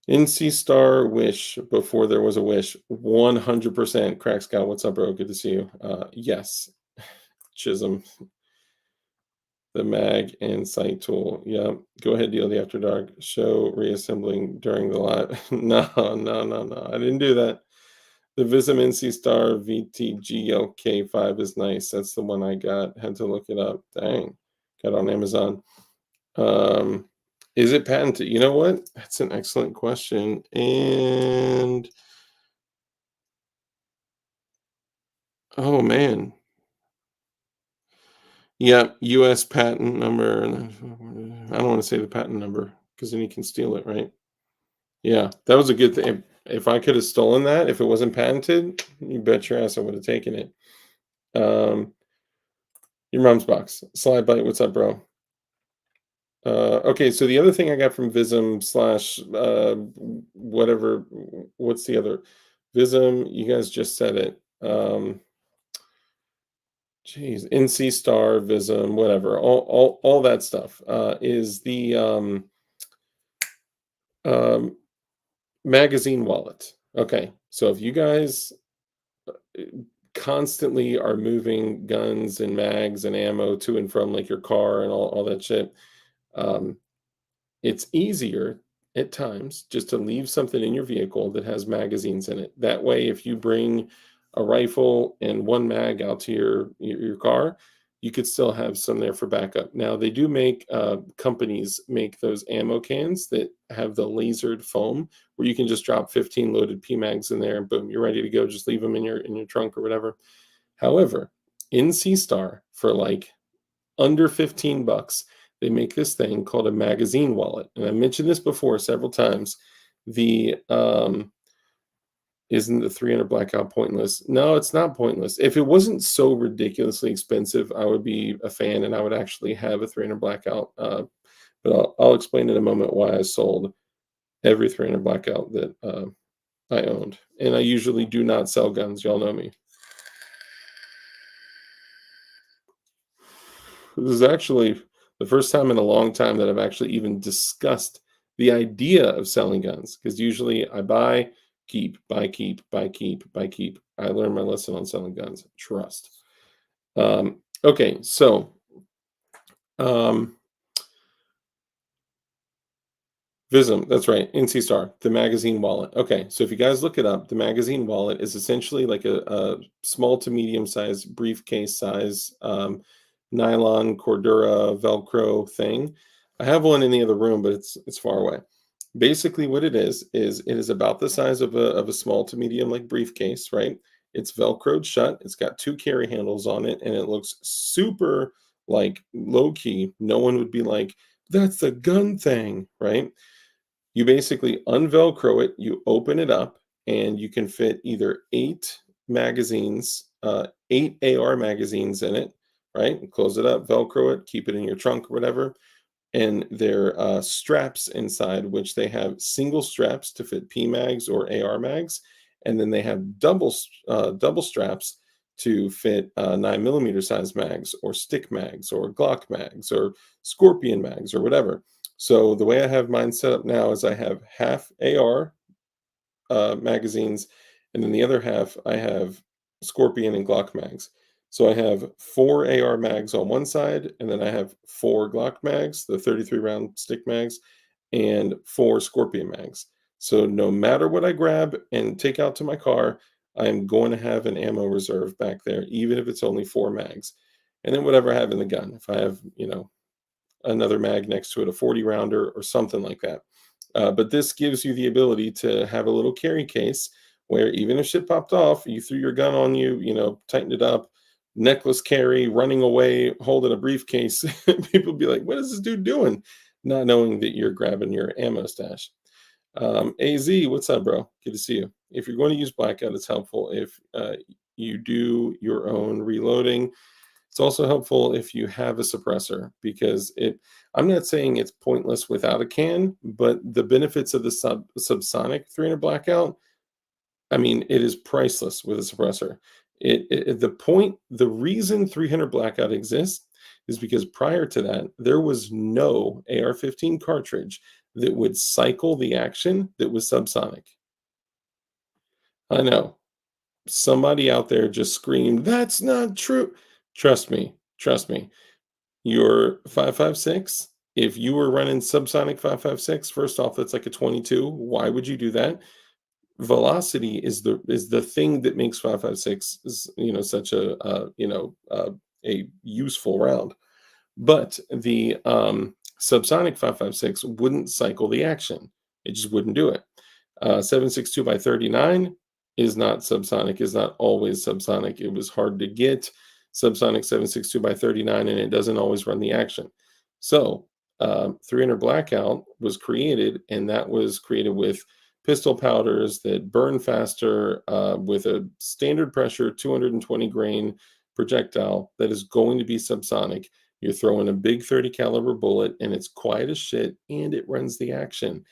NC Star Wish before there was a wish. 100%. Crack Scout, what's up, bro? Good to see you. Yes. Chisholm, the mag and sight tool. Yeah. Go ahead, DLD After Dark. Show reassembling during the live. No, no, no, no. I didn't do that. The Vism NC Star VTGLK5 is nice. That's the one I got. Had to look it up. Dang. Got it on Amazon. Um, is it patented? You know what? That's an excellent question. And oh man. Yeah, US patent number. I don't want to say the patent number because then you can steal it, right? Yeah, that was a good thing. If I could have stolen that, if it wasn't patented, you bet your ass I would have taken it. Um, your mom's box. Slide bite, what's up, bro? Okay, so the other thing I got from Vism slash whatever, what's the other? Vism, you guys just said it. Geez, NC Star, Vism, whatever, all that stuff is the Um, magazine wallet. Okay, so if you guys uh, constantly are moving guns and mags and ammo to and from like your car and all that shit, um, it's easier at times just to leave something in your vehicle that has magazines in it. That way, if you bring a rifle and one mag out to your car, you could still have some there for backup. Now, they do make companies make those ammo cans that have the lasered foam where you can just drop 15 loaded P mags in there and boom, you're ready to go. Just leave them in your trunk or whatever. However, in C Star for like under 15 bucks, they make this thing called a magazine wallet. And I mentioned this before several times. The isn't the 300 blackout pointless? No, it's not pointless. If it wasn't so ridiculously expensive, I would be a fan and I would actually have a 300 blackout. But I'll explain in a moment why I sold every 300 blackout that I owned. And I usually do not sell guns. Y'all know me. This is actually the first time in a long time that I've actually even discussed the idea of selling guns. Because usually I buy, keep, buy, keep, buy, keep, buy, keep. I learned my lesson on selling guns. Trust. Okay, so um, Vism, that's right, NC Star, the magazine wallet. Okay, so if you guys look it up, the magazine wallet is essentially like a small to medium size briefcase size nylon Cordura Velcro thing. I have one in the other room, but it's far away. Basically, what it is about the size of a small to medium like briefcase, right? It's Velcroed shut. It's got two carry handles on it, and it looks super like low key. No one would be like, "That's the gun thing," right? You basically unvelcro it, you open it up, and you can fit either 8 magazines, 8 AR magazines in it, right? Close it up, velcro it, keep it in your trunk or whatever. And there are straps inside, which they have single straps to fit P mags or AR mags, and then they have double straps to fit 9mm size mags or stick mags or Glock mags or Scorpion mags or whatever. So the way I have mine set up now is I have half AR magazines, and then the other half I have Scorpion and Glock mags. So I have 4 AR mags on one side, and then I have 4 Glock mags, the 33 round stick mags, and 4 Scorpion mags. So no matter what I grab and take out to my car, I'm going to have an ammo reserve back there, even if it's only 4 mags. And then whatever I have in the gun, if I have, another mag next to it, a 40 rounder or something like that. But this gives you the ability to have a little carry case where even if shit popped off, you threw your gun on you, tightened it up, necklace carry, running away, holding a briefcase. People be like, what is this dude doing? Not knowing that you're grabbing your ammo stash. AZ, what's up, bro? Good to see you. If you're going to use blackout, it's helpful if you do your own reloading. It's also helpful if you have a suppressor because I'm not saying it's pointless without a can, but the benefits of the subsonic 300 blackout, I mean, it is priceless with a suppressor. The reason 300 blackout exists is because prior to that, there was no AR-15 cartridge that would cycle the action that was subsonic. I know. Somebody out there just screamed, "That's not true." Trust me. Your 5.56, if you were running subsonic 5.56, first off, that's like a 22. Why would you do that? Velocity is the thing that makes 5.56 such a useful round. But the subsonic 5.56 wouldn't cycle the action. It just wouldn't do it. 7.62 by 39 is not subsonic, is not always subsonic. It was hard to get subsonic 7.62 by 39, and it doesn't always run the action. So 300 blackout was created, and that was created with pistol powders that burn faster with a standard pressure 220 grain projectile that is going to be subsonic. You're throwing a big 30 caliber bullet, and it's quiet as shit, and it runs the action.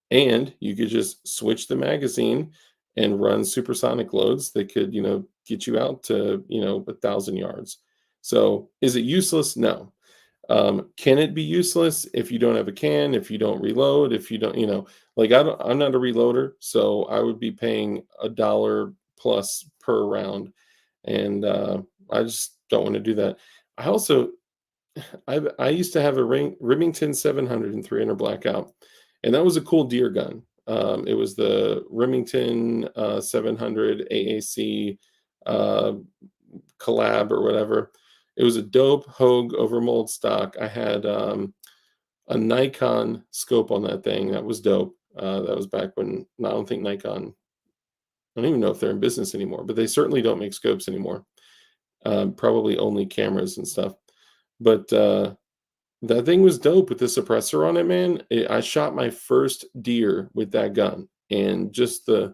And you could just switch the magazine and run supersonic loads that could, get you out to, 1,000 yards. So is it useless? No. Can it be useless if you don't have a can, if you don't reload, if you don't, like I'm not a reloader, so I would be paying $1 plus per round, and I just don't want to do that. I also I used to have a Remington 700 and 300 blackout, and that was a cool deer gun. It was the Remington 700 AAC uh, collab or whatever. It was a dope Hogue over mold stock. I had a Nikon scope on that thing. That was dope. That was back when I don't think Nikon. I don't even know if they're in business anymore, but they certainly don't make scopes anymore. Probably only cameras and stuff. But that thing was dope with the suppressor on it, man. I shot my first deer with that gun, and just the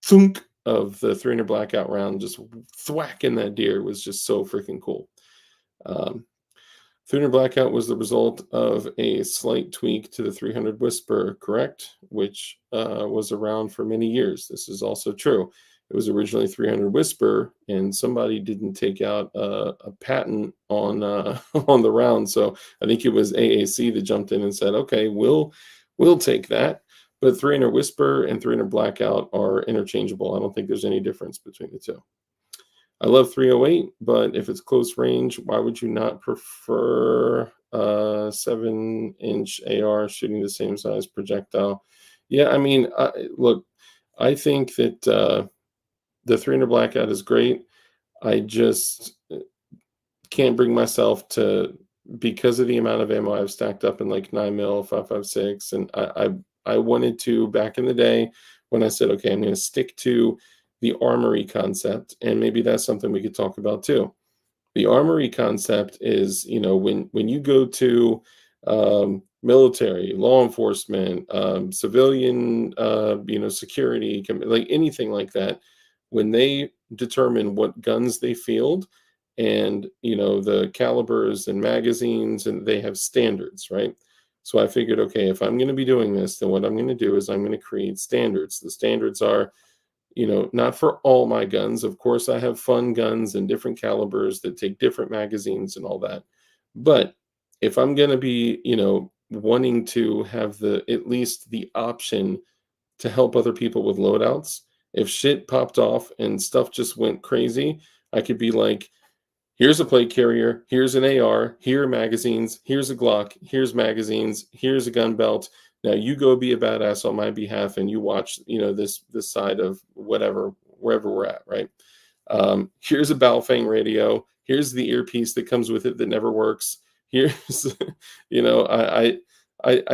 thunk of the 300 blackout round just thwacking that deer was just so freaking cool. Um, 300 blackout was the result of a slight tweak to the 300 whisper, correct? Which was around for many years. This is also true. It was originally 300 whisper, and somebody didn't take out a patent on on the round. So I think it was AAC that jumped in and said, "Okay, we'll take that." But 300 whisper and 300 blackout are interchangeable. I don't think there's any difference between the two. I love 308, but if it's close range, why would you not prefer a 7-inch AR shooting the same size projectile? Yeah, I mean, look, I think that the 300 blackout is great. I just can't bring myself to, because of the amount of ammo I've stacked up in like 9 mil, 5.56, and I wanted to back in the day when I said, okay, I'm going to stick to the armory concept, and maybe that's something we could talk about too. The armory concept is, when you go to military, law enforcement, civilian, security, like anything like that, when they determine what guns they field, and the calibers and magazines, and they have standards, right? So I figured, okay, if I'm going to be doing this, then what I'm going to do is I'm going to create standards. The standards are, not for all my guns. Of course, I have fun guns and different calibers that take different magazines and all that. But if I'm going to be, wanting to have at least the option to help other people with loadouts, if shit popped off and stuff just went crazy, I could be like, here's a plate carrier, here's an AR, here are magazines, here's a Glock, here's magazines, here's a gun belt. Now you go be a badass on my behalf, and you watch, this side of whatever, wherever we're at, right? Here's a Baofeng radio. Here's the earpiece that comes with it that never works. Here's, I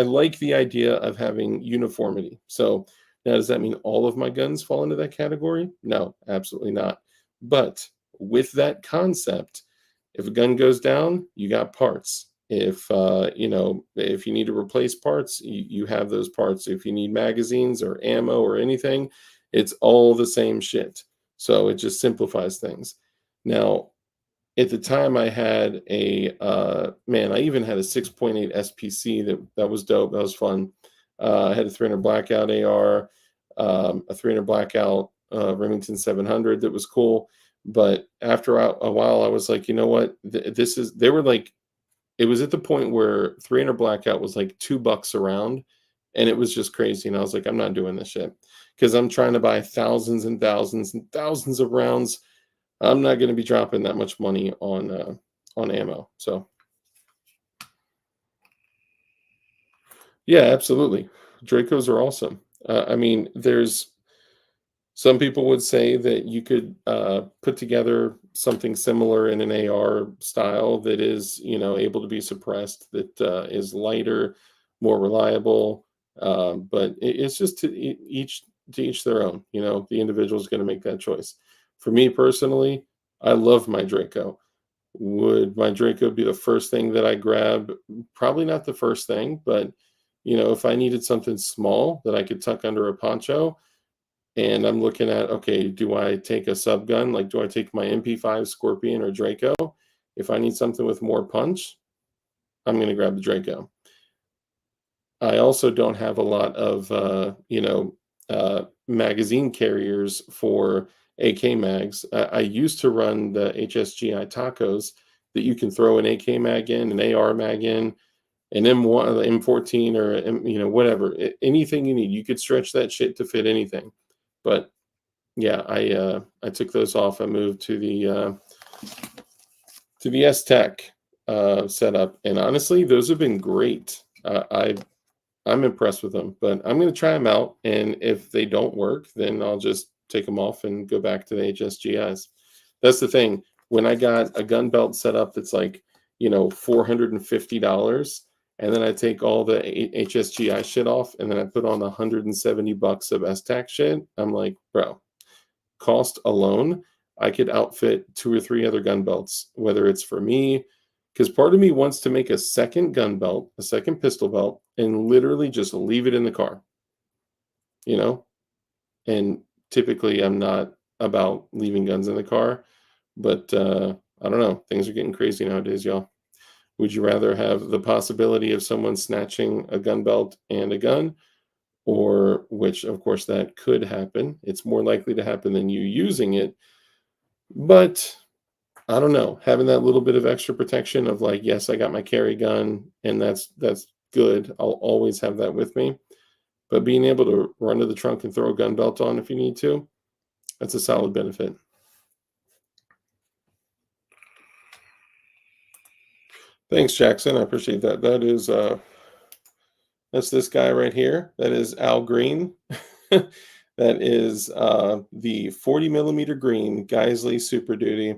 like the idea of having uniformity. So now, does that mean all of my guns fall into that category? No, absolutely not. But with that concept, if a gun goes down, you got parts. If you need to replace parts, you have those parts. If you need magazines or ammo or anything, it's all the same shit. So it just simplifies things. Now, at the time, I had I even had a 6.8 SPC that was dope. That was fun. I had a 300 blackout AR, a 300 blackout Remington 700 that was cool. But after a while, I was like, you know what? They were like, it was at the point where 300 blackout was like $2 a round, and it was just crazy. And I was like, I'm not doing this shit, because I'm trying to buy thousands and thousands and thousands of rounds. I'm not going to be dropping that much money on ammo. So yeah, absolutely. Dracos are awesome. I mean, there's some people would say that you could put together something similar in an AR style that is, able to be suppressed, that is lighter, more reliable. But it's just to each their own. The individual is going to make that choice. For me personally, I love my Draco. Would my Draco be the first thing that I grab? Probably not the first thing, but if I needed something small that I could tuck under a poncho, and I'm looking at, okay, do I take a sub gun? Like, do I take my MP5 Scorpion or Draco? If I need something with more punch, I'm going to grab the Draco. I also don't have a lot of, magazine carriers for AK mags. I used to run the HSGI tacos that you can throw an AK mag in, an AR mag in, an M1, M14, or whatever, anything you need. You could stretch that shit to fit anything. But yeah, I took those off. I moved to the S Tech setup, and honestly, those have been great. I'm impressed with them, but I'm going to try them out, and if they don't work, then I'll just take them off and go back to the HSGIs. That's the thing. When I got a gun belt set up that's like, $450, and then I take all the HSGI shit off, and then I put on $170 of S-Tac shit, I'm like, bro, cost alone, I could outfit 2 or 3 other gun belts, whether it's for me, because part of me wants to make a second gun belt, a second pistol belt, and literally just leave it in the car, you know? And typically I'm not about leaving guns in the car, but I don't know. Things are getting crazy nowadays, y'all. Would you rather have the possibility of someone snatching a gun belt and a gun, or which, of course, that could happen? It's more likely to happen than you using it, but I don't know. Having that little bit of extra protection of like, yes, I got my carry gun, and that's good. I'll always have that with me. But being able to run to the trunk and throw a gun belt on if you need to, that's a solid benefit. Thanks, Jackson. I appreciate that. That's this guy right here. That is Al Green. That is the 40 millimeter green Geisley Super Duty,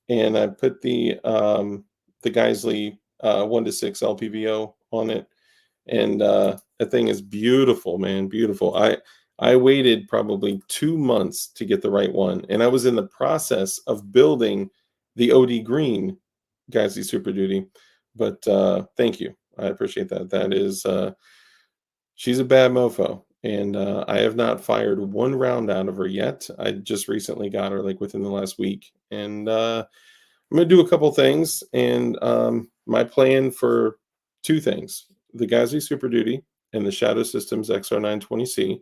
and I put the Geisley 1-6 LPVO on it, and that thing is beautiful, man, beautiful. I waited probably 2 months to get the right one, and I was in the process of building the OD Green Geisley Super Duty, but thank you, I appreciate that. That is she's a bad mofo, and I have not fired one round out of her yet. I just recently got her, like, within the last week, and I'm gonna do a couple things, and my plan for 2 things: the Gauzy Super Duty and the Shadow Systems XR920C.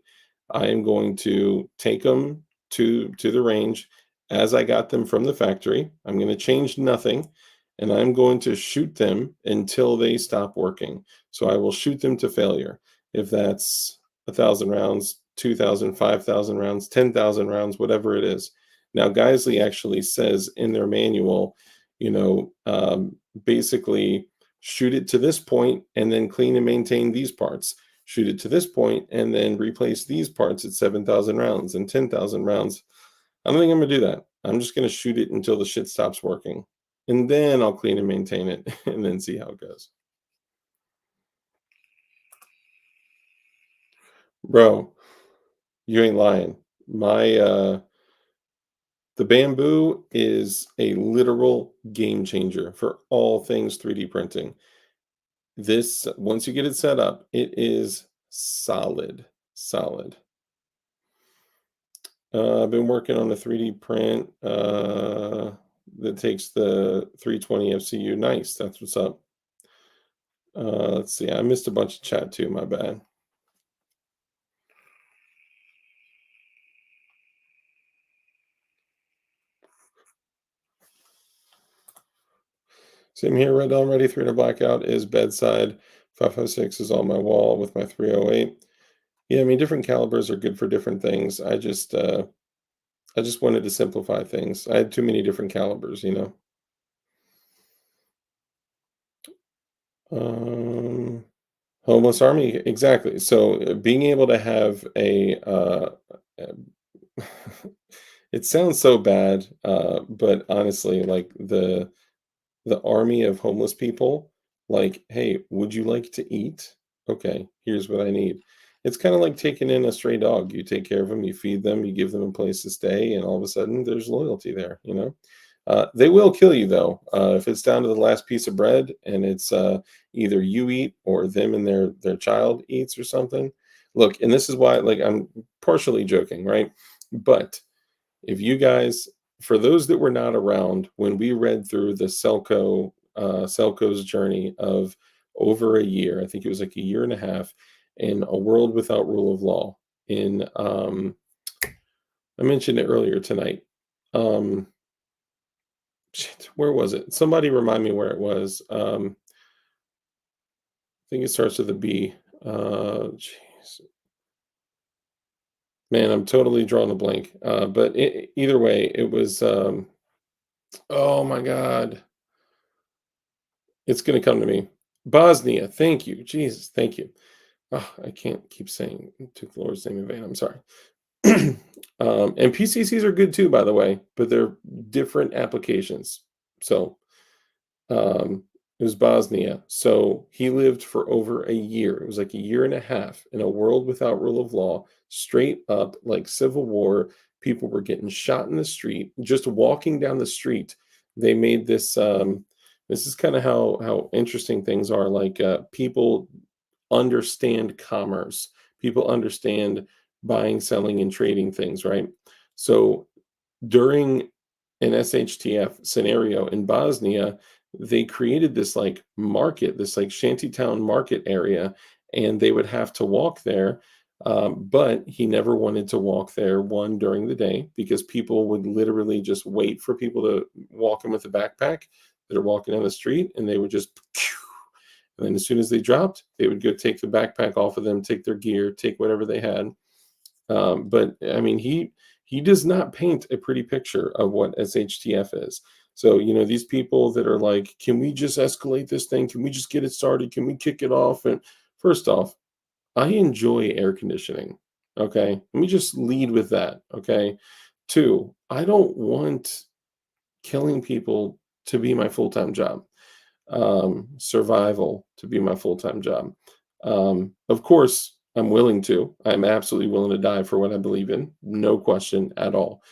I am going to take them to the range as I got them from the factory. I'm gonna change nothing, and I'm going to shoot them until they stop working. So I will shoot them to failure. If that's 1,000 rounds, 2,000, 5,000 rounds, 10,000 rounds, whatever it is. Now, Geisley actually says in their manual, basically shoot it to this point and then clean and maintain these parts. Shoot it to this point and then replace these parts at 7,000 rounds and 10,000 rounds. I don't think I'm going to do that. I'm just going to shoot it until the shit stops working. And then I'll clean and maintain it and then see how it goes. Bro, you ain't lying. The Bamboo is a literal game changer for all things 3D printing. This, once you get it set up, it is solid, solid. I've been working on a 3D print that takes the 320 FCU. Nice, that's what's up. Let's see, I missed a bunch of chat too, my bad. Same here, Red Dawn Ready 300 Blackout is bedside. 556 is on my wall with my 308. Yeah, I mean, different calibers are good for different things. I just wanted to simplify things. I had too many different calibers, you know. Homeless army, exactly. So being able to have uh, it sounds so bad, but honestly, like the army of homeless people, like, hey, would you like to eat? Okay, here's what I need. It's kind of like taking in a stray dog. You take care of them, you feed them, you give them a place to stay, and all of a sudden there's loyalty there, you know? They will kill you though. If it's down to the last piece of bread and it's either you eat or them and their child eats or something. Look, and this is why, like, I'm partially joking, right? But if you guys, for those that were not around when we read through the Selco's journey of over a year, I think it was like a year and a half, in A World Without Rule of Law. In I mentioned it earlier tonight. Um, Shit, where was it? Somebody remind me where it was. I think it starts with a B. Jeez. Man, I'm totally drawing a blank. But either way, it was. Oh my God, it's gonna come to me. Bosnia. Thank you, Jesus. Thank you. Oh, I can't keep saying took the Lord's name in vain. I'm sorry. And PCCs are good too, by the way, but they're different applications. So it was Bosnia. So he lived for over a year. It was like a year and a half in a world without rule of law, straight up like civil war. People were getting shot in the street, just walking down the street. They made this. This is kind of how interesting things are. Like people understand commerce. People understand buying, selling, and trading things, right? So during an SHTF scenario in Bosnia, they created this like market, this like shantytown market area, and they would have to walk there. But he never wanted to walk there one during the day because people would literally just wait for people to walk in with a backpack that are walking down the street, and they would just, and then as soon as they dropped, they would go take the backpack off of them, take their gear, take whatever they had. But I mean, he does not paint a pretty picture of what SHTF is. So, these people that are like, can we just escalate this thing? Can we just get it started? Can we kick it off? And first off, I enjoy air conditioning. Okay. Let me just lead with that. Okay. Two, I don't want killing people to be my full time job, survival to be my full time job. Of course, I'm willing to. I'm absolutely willing to die for what I believe in, no question at all.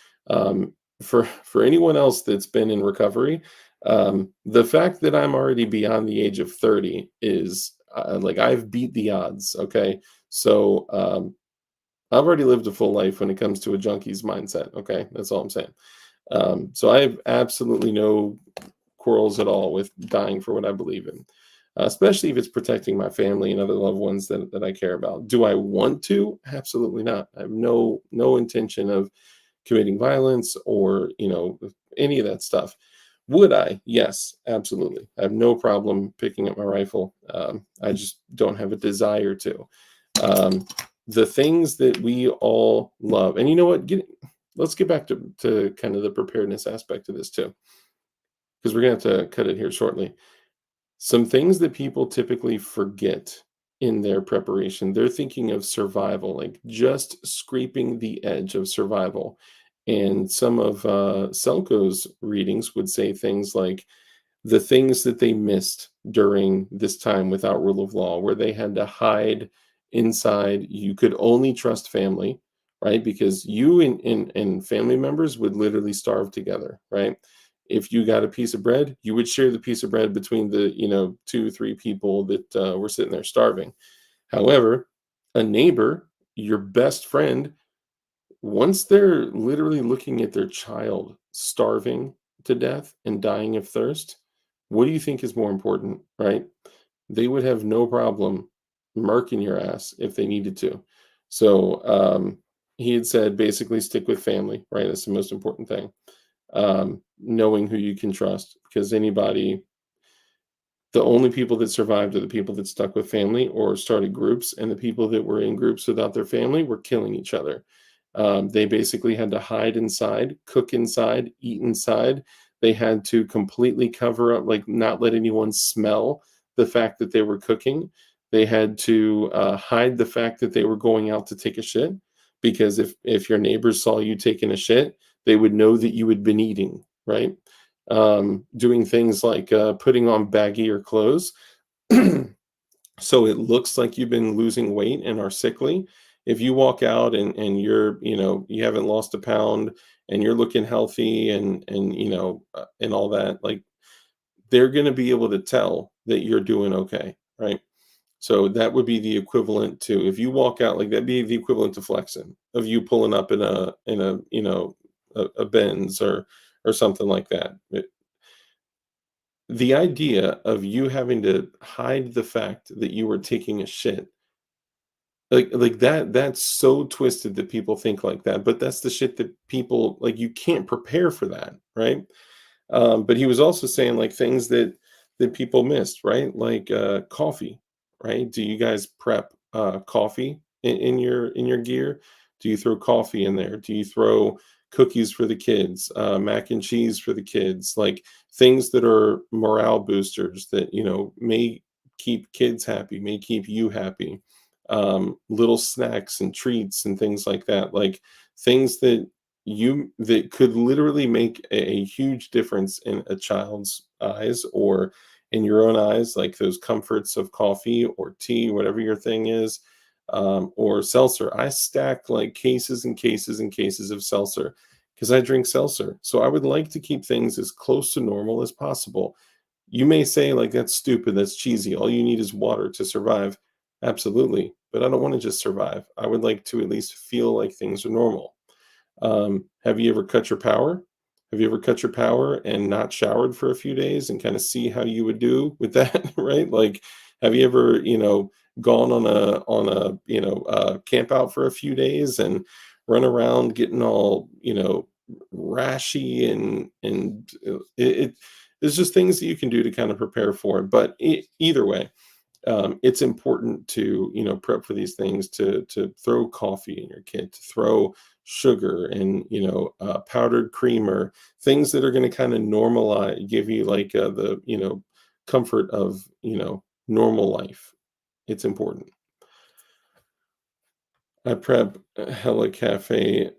For anyone else that's been in recovery, the fact that I'm already beyond the age of 30 is like I've beat the odds. Okay, so I've already lived a full life when it comes to a junkie's mindset. Okay, that's all I'm saying. So I have absolutely no quarrels at all with dying for what I believe in, especially if it's protecting my family and other loved ones that I care about. Do I want to? Absolutely not. I have no intention of committing violence or any of that stuff. Would I? Yes, absolutely. I have no problem picking up my rifle. I just don't have a desire to. Um, the things that we all love, and you know what? Let's get back to kind of the preparedness aspect of this too, because we're going to have to cut it here shortly. Some things that people typically forget in their preparation, they're thinking of survival, like just scraping the edge of survival. And some of Selko's readings would say things like, the things that they missed during this time without rule of law, where they had to hide inside. You could only trust family, right? Because you and family members would literally starve together, right? If you got a piece of bread, you would share the piece of bread between the, two, three people that were sitting there starving. However, a neighbor, your best friend, once they're literally looking at their child starving to death and dying of thirst, what do you think is more important, right? They would have no problem murking your ass if they needed to. So he had said basically stick with family, right? That's the most important thing. Knowing who you can trust, because the only people that survived are the people that stuck with family or started groups, and the people that were in groups without their family were killing each other. They basically had to hide inside, cook inside, eat inside. They had to completely cover up, like not let anyone smell the fact that they were cooking. They had to hide the fact that they were going out to take a shit, because if your neighbors saw you taking a shit, they would know that you had been eating, right? Doing things like putting on baggier clothes so it looks like you've been losing weight and are sickly. If you walk out and you're, you haven't lost a pound and you're looking healthy and and all that, like they're going to be able to tell that you're doing okay, right? So that would be the equivalent to, if you walk out, like that'd be the equivalent to flexing, of you pulling up in a a Benz or something like that. The idea of you having to hide the fact that you were taking a shit, like that's so twisted that people think like that, but that's the shit that people like, you can't prepare for that, right? But he was also saying like things that people missed, right? Like coffee, right? Do you guys prep coffee in your gear? Do you throw coffee in there? Do you throw cookies for the kids, mac and cheese for the kids, like things that are morale boosters that may keep kids happy, may keep you happy. Little snacks and treats and things like that, like things that could literally make a huge difference in a child's eyes or in your own eyes, like those comforts of coffee or tea, whatever your thing is, or seltzer. I stack like cases and cases and cases of seltzer because I drink seltzer. So I would like to keep things as close to normal as possible. You may say, like, that's stupid, that's cheesy. All you need is water to survive. Absolutely. But I don't want to just survive. I would like to at least feel like things are normal. Have you ever cut your power? Have you ever cut your power and not showered for a few days and kind of see how you would do with that, right? Like, have you ever, gone on a camp out for a few days and run around getting all, rashy and there's just things that you can do to kind of prepare for it. But either way, it's important to prep for these things, to throw coffee in your kit, to throw sugar and powdered creamer, things that are going to kind of normalize, give you like the comfort of normal life. It's important. I prep Hella Cafe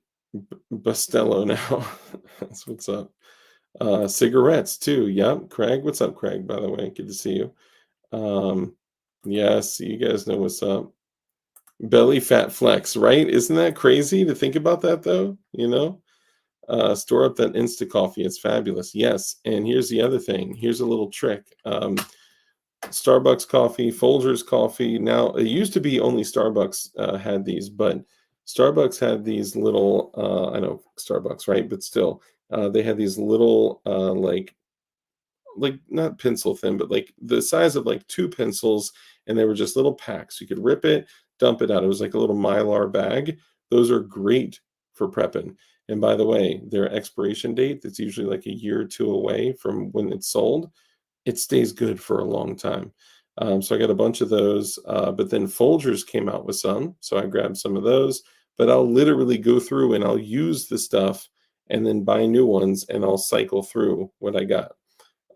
Bustelo now. That's what's up. Cigarettes too. Yep. Craig, what's up, Craig? By the way, good to see you. um yes, you guys know what's up. Belly fat flex, right? Isn't that crazy to think about that though? Store up that Insta coffee. It's fabulous. Yes. And here's the other thing. Here's a little trick. Starbucks coffee, Folgers coffee. Now, it used to be only Starbucks had these, but Starbucks had these little, I know Starbucks, right? But still, they had these little, like not pencil thin, but like the size of like two pencils, and they were just little packs. You could rip it, dump it out. It was like a little mylar bag. Those are great for prepping. And by the way, their expiration date, that's usually like a year or two away from when it's sold, it stays good for a long time. So I got a bunch of those, but then Folgers came out with some, so I grabbed some of those. But I'll literally go through and I'll use the stuff and then buy new ones, and I'll cycle through what I got.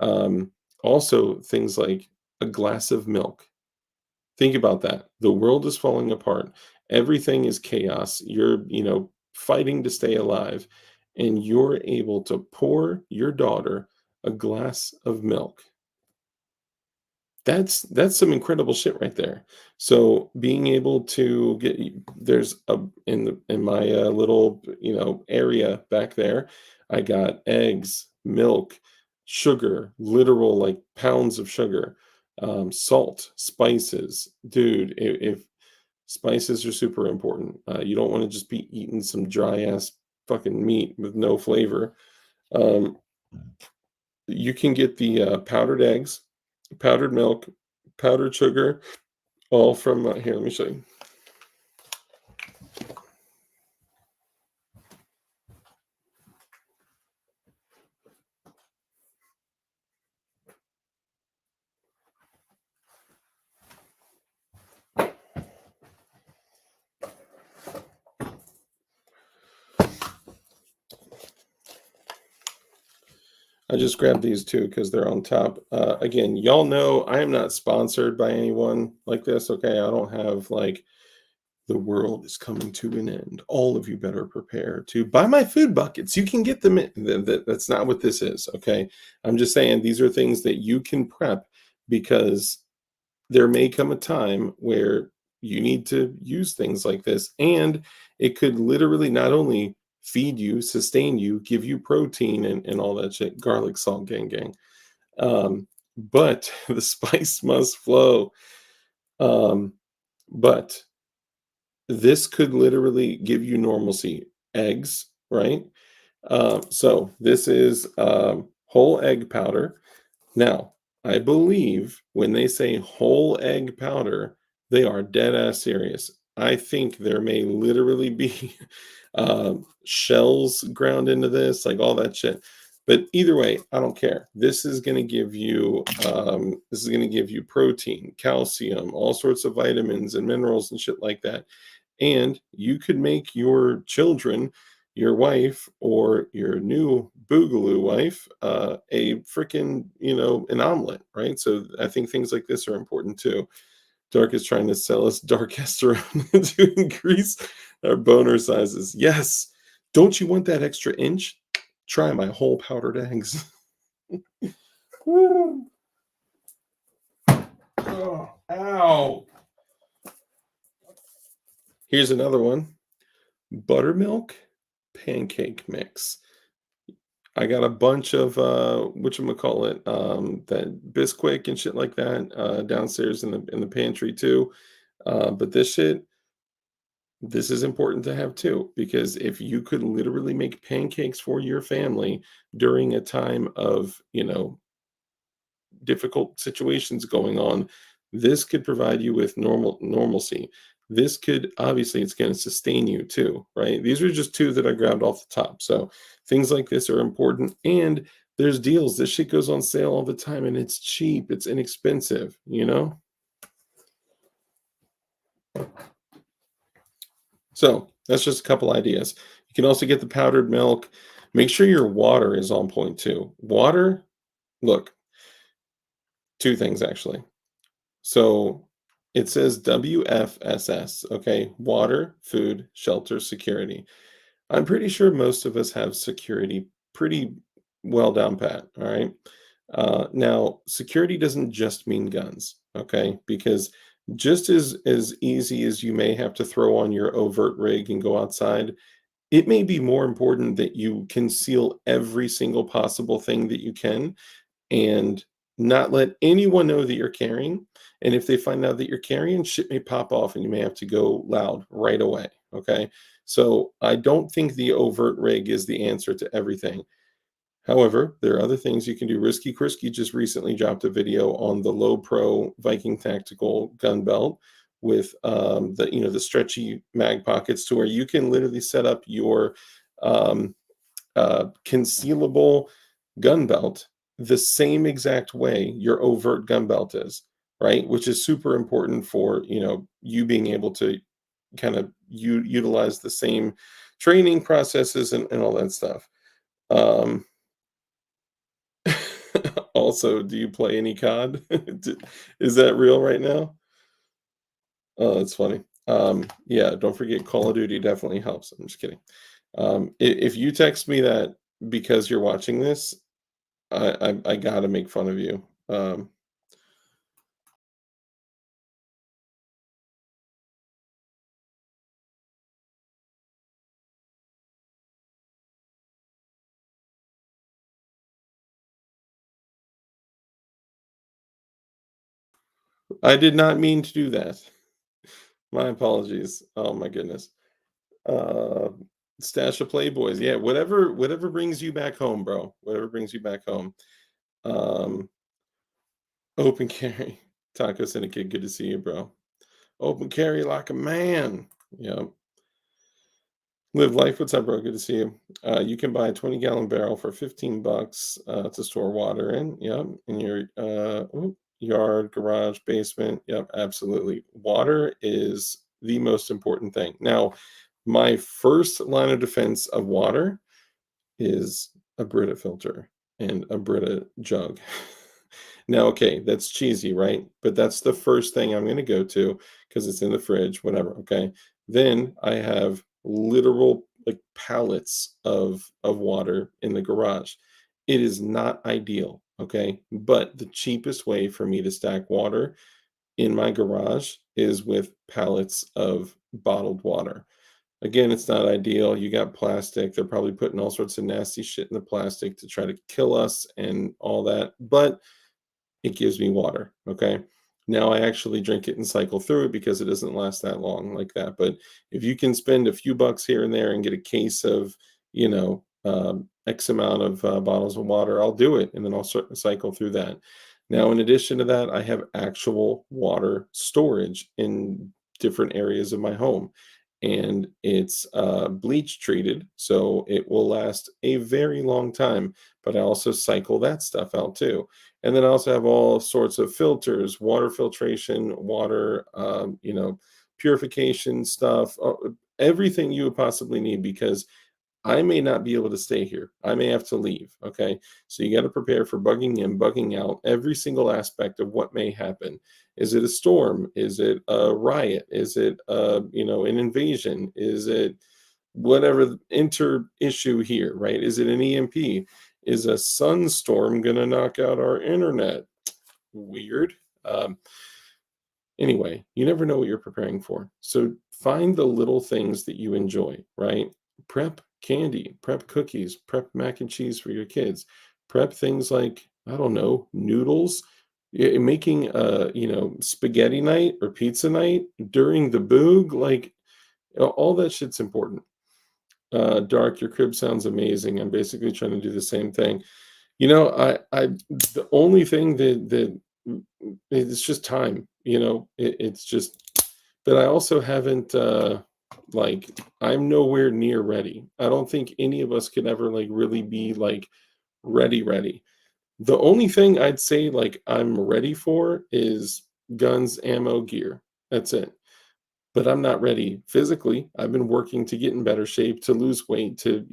Um, Also, things like a glass of milk. Think about that. The world is falling apart. Everything is chaos. You're, fighting to stay alive, and you're able to pour your daughter a glass of milk. That's some incredible shit right there. So being able to get there's a in my little area back there, I got eggs, milk, sugar, literal like pounds of sugar, salt, spices, dude. If spices are super important, you don't want to just be eating some dry ass fucking meat with no flavor. Um, you can get the powdered eggs, powdered milk, powdered sugar, all from here. Let me show you. I just grabbed these two because they're on top. Again, y'all know I am not sponsored by anyone like this. Okay, I don't have like the world is coming to an end. All of you better prepare to buy my food buckets. You can get them. That's not what this is. Okay, I'm just saying these are things that you can prep because there may come a time where you need to use things like this, and it could literally not only feed you, sustain you, give you protein and all that shit, garlic salt gang gang, but the spice must flow. um, but this could literally give you normalcy. Eggs, right? So this is whole egg powder. Now, I believe when they say whole egg powder, they are dead ass serious. I think there may literally be shells ground into this, like all that shit. But either way, I don't care. This is going to give you protein, calcium, all sorts of vitamins and minerals and shit like that. And you could make your children, your wife, or your new boogaloo wife, a freaking, an omelet, right? So I think things like this are important too. Dark is trying to sell us dark esterone to increase our boner sizes. Yes. Don't you want that extra inch? Try my whole powdered eggs. Woo. Oh, ow. Here's another one. Buttermilk pancake mix. I got a bunch of whatchamacallit, that Bisquick and shit like that, downstairs in the pantry too. But this is important to have too, because if you could literally make pancakes for your family during a time of, difficult situations going on, this could provide you with normalcy. This could obviously it's going to sustain you too, right? These are just two that I grabbed off the top. So things like this are important, and there's deals. This shit goes on sale all the time, and it's cheap. It's inexpensive. So that's just a couple ideas. You can also get the powdered milk. Make sure your water is on point too. Water, look, two things actually. So it says WFSS, okay? Water, food, shelter, security. I'm pretty sure most of us have security pretty well down pat, all right? Now, security doesn't just mean guns, okay? Because just as easy as you may have to throw on your overt rig and go outside, it may be more important that you conceal every single possible thing that you can and not let anyone know that you're carrying. And if they find out that you're carrying, shit may pop off and you may have to go loud right away. Okay. So I don't think the overt rig is the answer to everything. However, there are other things you can do. Risky Krisky just recently dropped a video on the low pro Viking tactical gun belt with the stretchy mag pockets to where you can literally set up your um, concealable gun belt the same exact way your overt gun belt is, right? Which is super important for you being able to kind of utilize the same training processes and all that stuff. Um, Also, do you play any COD? Is that real right now? Oh, that's funny. Yeah, don't forget Call of Duty definitely helps. I'm just kidding. If you text me that because you're watching this, I gotta make fun of you. I did not mean to do that. My apologies. Oh my goodness. Uh, Stash of Playboys. Yeah, whatever brings you back home, bro. Whatever brings you back home. Um, Open carry. Taco Syndicate, good to see you, bro. Open carry like a man. Yeah. Live life. What's up, bro? Good to see you. You can buy a 20-gallon barrel for $15 to store water in. Yep. In your yard, garage, basement. Yep. Absolutely. Water is the most important thing. Now, my first line of defense of water is a Brita filter and a Brita jug. Now, okay, that's cheesy, right? But that's the first thing I'm going to go to because it's in the fridge, whatever. Okay. Then I have literal like pallets of water in the garage. It is not ideal. Okay. But the cheapest way for me to stack water in my garage is with pallets of bottled water. Again, it's not ideal. You got plastic. They're probably putting all sorts of nasty shit in the plastic to try to kill us and all that. But it gives me water. Okay. Now I actually drink it and cycle through it because it doesn't last that long like that. But if you can spend a few bucks here and there and get a case of, X amount of bottles of water, I'll do it. And then I'll cycle through that. Now, in addition to that, I have actual water storage in different areas of my home. and it's bleach treated, so it will last a very long time. But I also cycle that stuff out too. And then I also have all sorts of filters, water filtration, water, purification stuff, everything you would possibly need because I may not be able to stay here. I may have to leave. Okay. So you got to prepare for bugging in, bugging out, every single aspect of what may happen. Is it a storm? Is it a riot? Is it an invasion? Is it whatever inter issue here, right? Is it an EMP? Is a sunstorm gonna knock out our internet? Weird. Um, Anyway, you never know what you're preparing for. So find the little things that you enjoy, right? Prep candy, prep cookies, prep mac and cheese for your kids, prep things like, I don't know, noodles. Making spaghetti night or pizza night during the boog, like all that shit's important. Dark, your crib sounds amazing. I'm basically trying to do the same thing. I the only thing it's just time, it's just, but I also haven't, like, I'm nowhere near ready. I don't think any of us could ever, like, really be, like, ready. The only thing I'd say, like, I'm ready for is guns, ammo, gear. That's it. But I'm not ready physically. I've been working to get in better shape, to lose weight, to,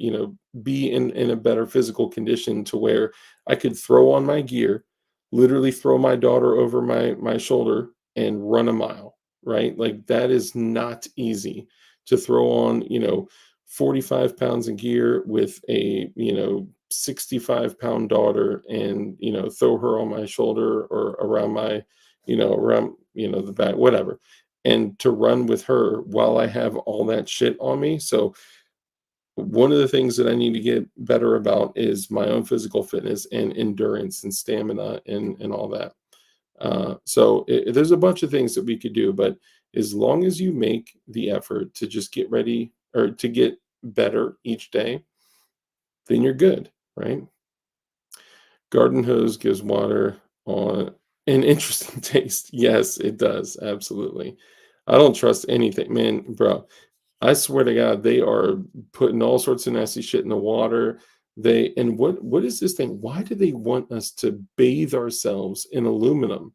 be in a better physical condition to where I could throw on my gear, literally throw my daughter over my shoulder and run a mile, right? Like that is not easy to throw on, 45 pounds of gear with a, 65-pound daughter and, throw her on my shoulder or around the back, whatever, and to run with her while I have all that shit on me. So one of the things that I need to get better about is my own physical fitness and endurance and stamina and all that. There's a bunch of things that we could do, but as long as you make the effort to just get ready or to get better each day, then you're good, right? Garden hose gives water on an interesting taste. Yes, it does. Absolutely. I don't trust anything, man, bro. I swear to God, they are putting all sorts of nasty shit in the water. What is this thing? Why do they want us to bathe ourselves in aluminum?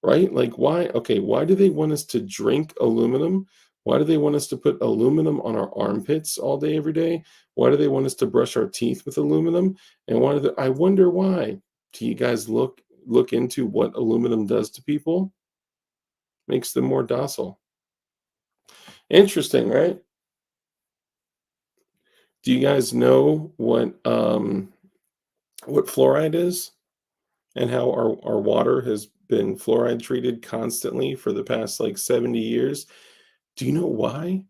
Right? Like, why? Okay, why do they want us to drink aluminum? Why do they want us to put aluminum on our armpits all day, every day? Why do they want us to brush our teeth with aluminum? And I wonder why. Do you guys look into what aluminum does to people? Makes them more docile. Interesting, right? Do you guys know what fluoride is and how our water has been fluoride treated constantly for the past like 70 years? Do you know why?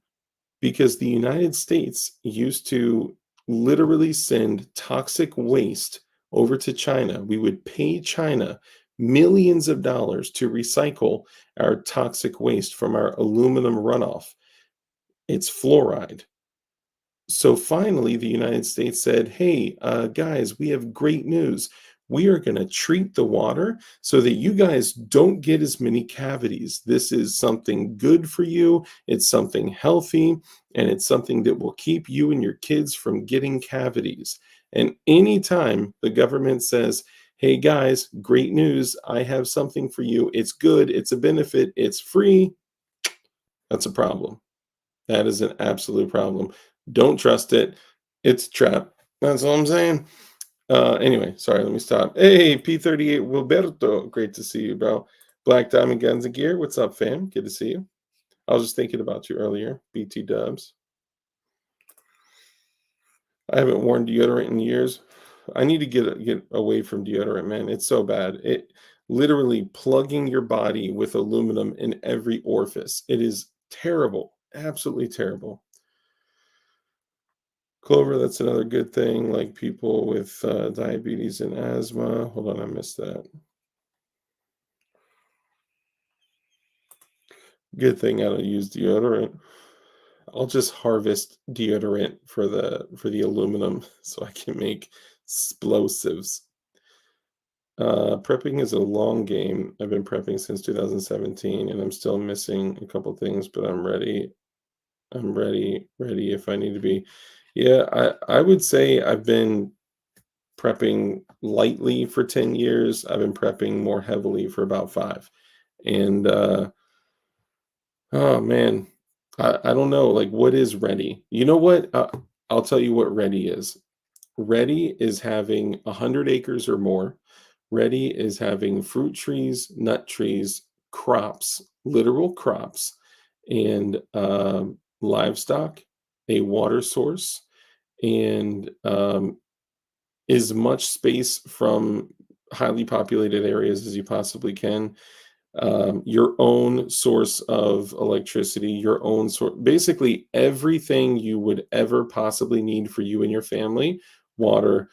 Because the United States used to literally send toxic waste over to China. We would pay China millions of dollars to recycle our toxic waste from our aluminum runoff. It's fluoride. So finally, the United States said, hey, guys, we have great news. We are going to treat the water so that you guys don't get as many cavities. This is something good for you. It's something healthy, and it's something that will keep you and your kids from getting cavities. And anytime the government says, hey, guys, great news, I have something for you. It's good. It's a benefit. It's free. That's a problem. That is an absolute problem. Don't trust it. It's a trap. That's all I'm saying. Anyway, sorry, let me stop. Hey, P38 Wilberto. Great to see you, bro. Black Diamond Guns and Gear. What's up, fam? Good to see you. I was just thinking about you earlier. BT dubs. I haven't worn deodorant in years. I need to get away from deodorant, man. It's so bad. It literally plugging your body with aluminum in every orifice. It is terrible. Absolutely terrible. Clover, that's another good thing, like people with diabetes and asthma. Hold on, I missed that. Good thing I don't use deodorant. I'll just harvest deodorant for the aluminum so I can make explosives. Prepping is a long game. I've been prepping since 2017 and I'm still missing a couple things, but I'm ready. I'm ready if I need to be. Yeah, I would say I've been prepping lightly for 10 years. I've been prepping more heavily for about 5. And oh man, I don't know, like what is ready? You know what? I'll tell you what ready is. Ready is having 100 acres or more. Ready is having fruit trees, nut trees, crops, literal crops, and livestock, a water source, and as much space from highly populated areas as you possibly can, your own source of electricity, your own source, basically everything you would ever possibly need for you and your family, water,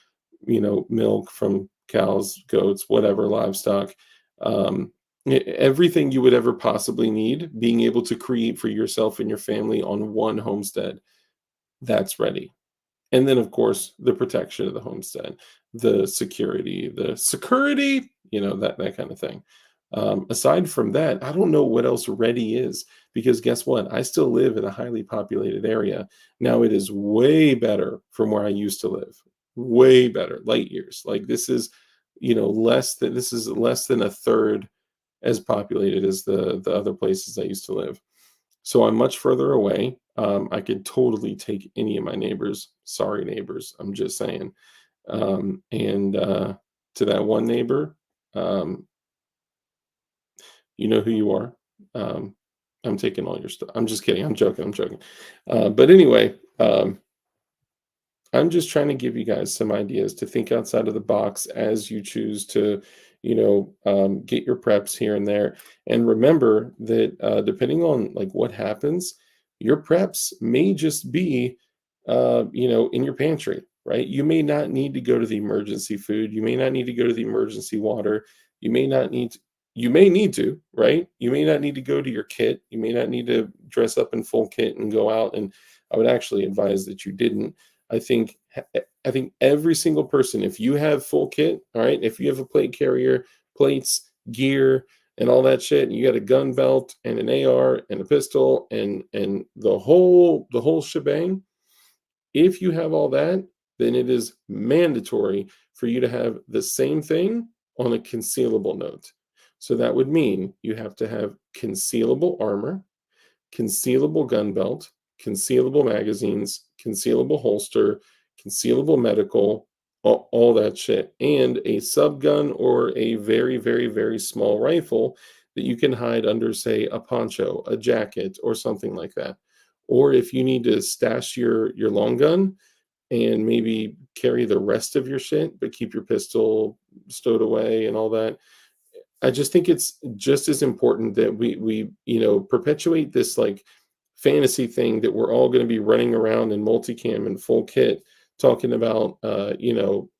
milk from cows, goats, whatever, livestock, everything you would ever possibly need, being able to create for yourself and your family on one homestead, that's ready. And then, of course, the protection of the homestead, the security, that kind of thing. Aside from that, I don't know what else ready is because guess what? I still live in a highly populated area. Now it is way better from where I used to live. Way better, light years. Like this is less than a third as populated as the other places I used to live. So I'm much further away. I could totally take any of my neighbors. Sorry, neighbors. I'm just saying. And to that one neighbor, um, you know who you are. Um, I'm taking all your stuff. I'm just kidding. I'm joking. I'm joking. But anyway, I'm just trying to give you guys some ideas to think outside of the box as you choose to, get your preps here and there. And remember that depending on like what happens, your preps may just be, in your pantry, right? You may not need to go to the emergency food. You may not need to go to the emergency water. You may not need to, you may need to, right? You may not need to go to your kit. You may not need to dress up in full kit and go out. And I would actually advise that you didn't. I think I think every single person, if you have full kit, all right, if you have a plate carrier, plates, gear, and all that shit, and you got a gun belt and an AR and a pistol and the whole shebang, if you have all that, then it is mandatory for you to have the same thing on a concealable note. So that would mean you have to have concealable armor, concealable gun belt, concealable magazines, concealable holster, concealable medical, all that shit, and a sub gun or a very, very, very small rifle that you can hide under, say, a poncho, a jacket, or something like that. Or if you need to stash your long gun and maybe carry the rest of your shit, but keep your pistol stowed away and all that, I just think it's just as important that we perpetuate this like fantasy thing that we're all going to be running around in multicam and full kit talking about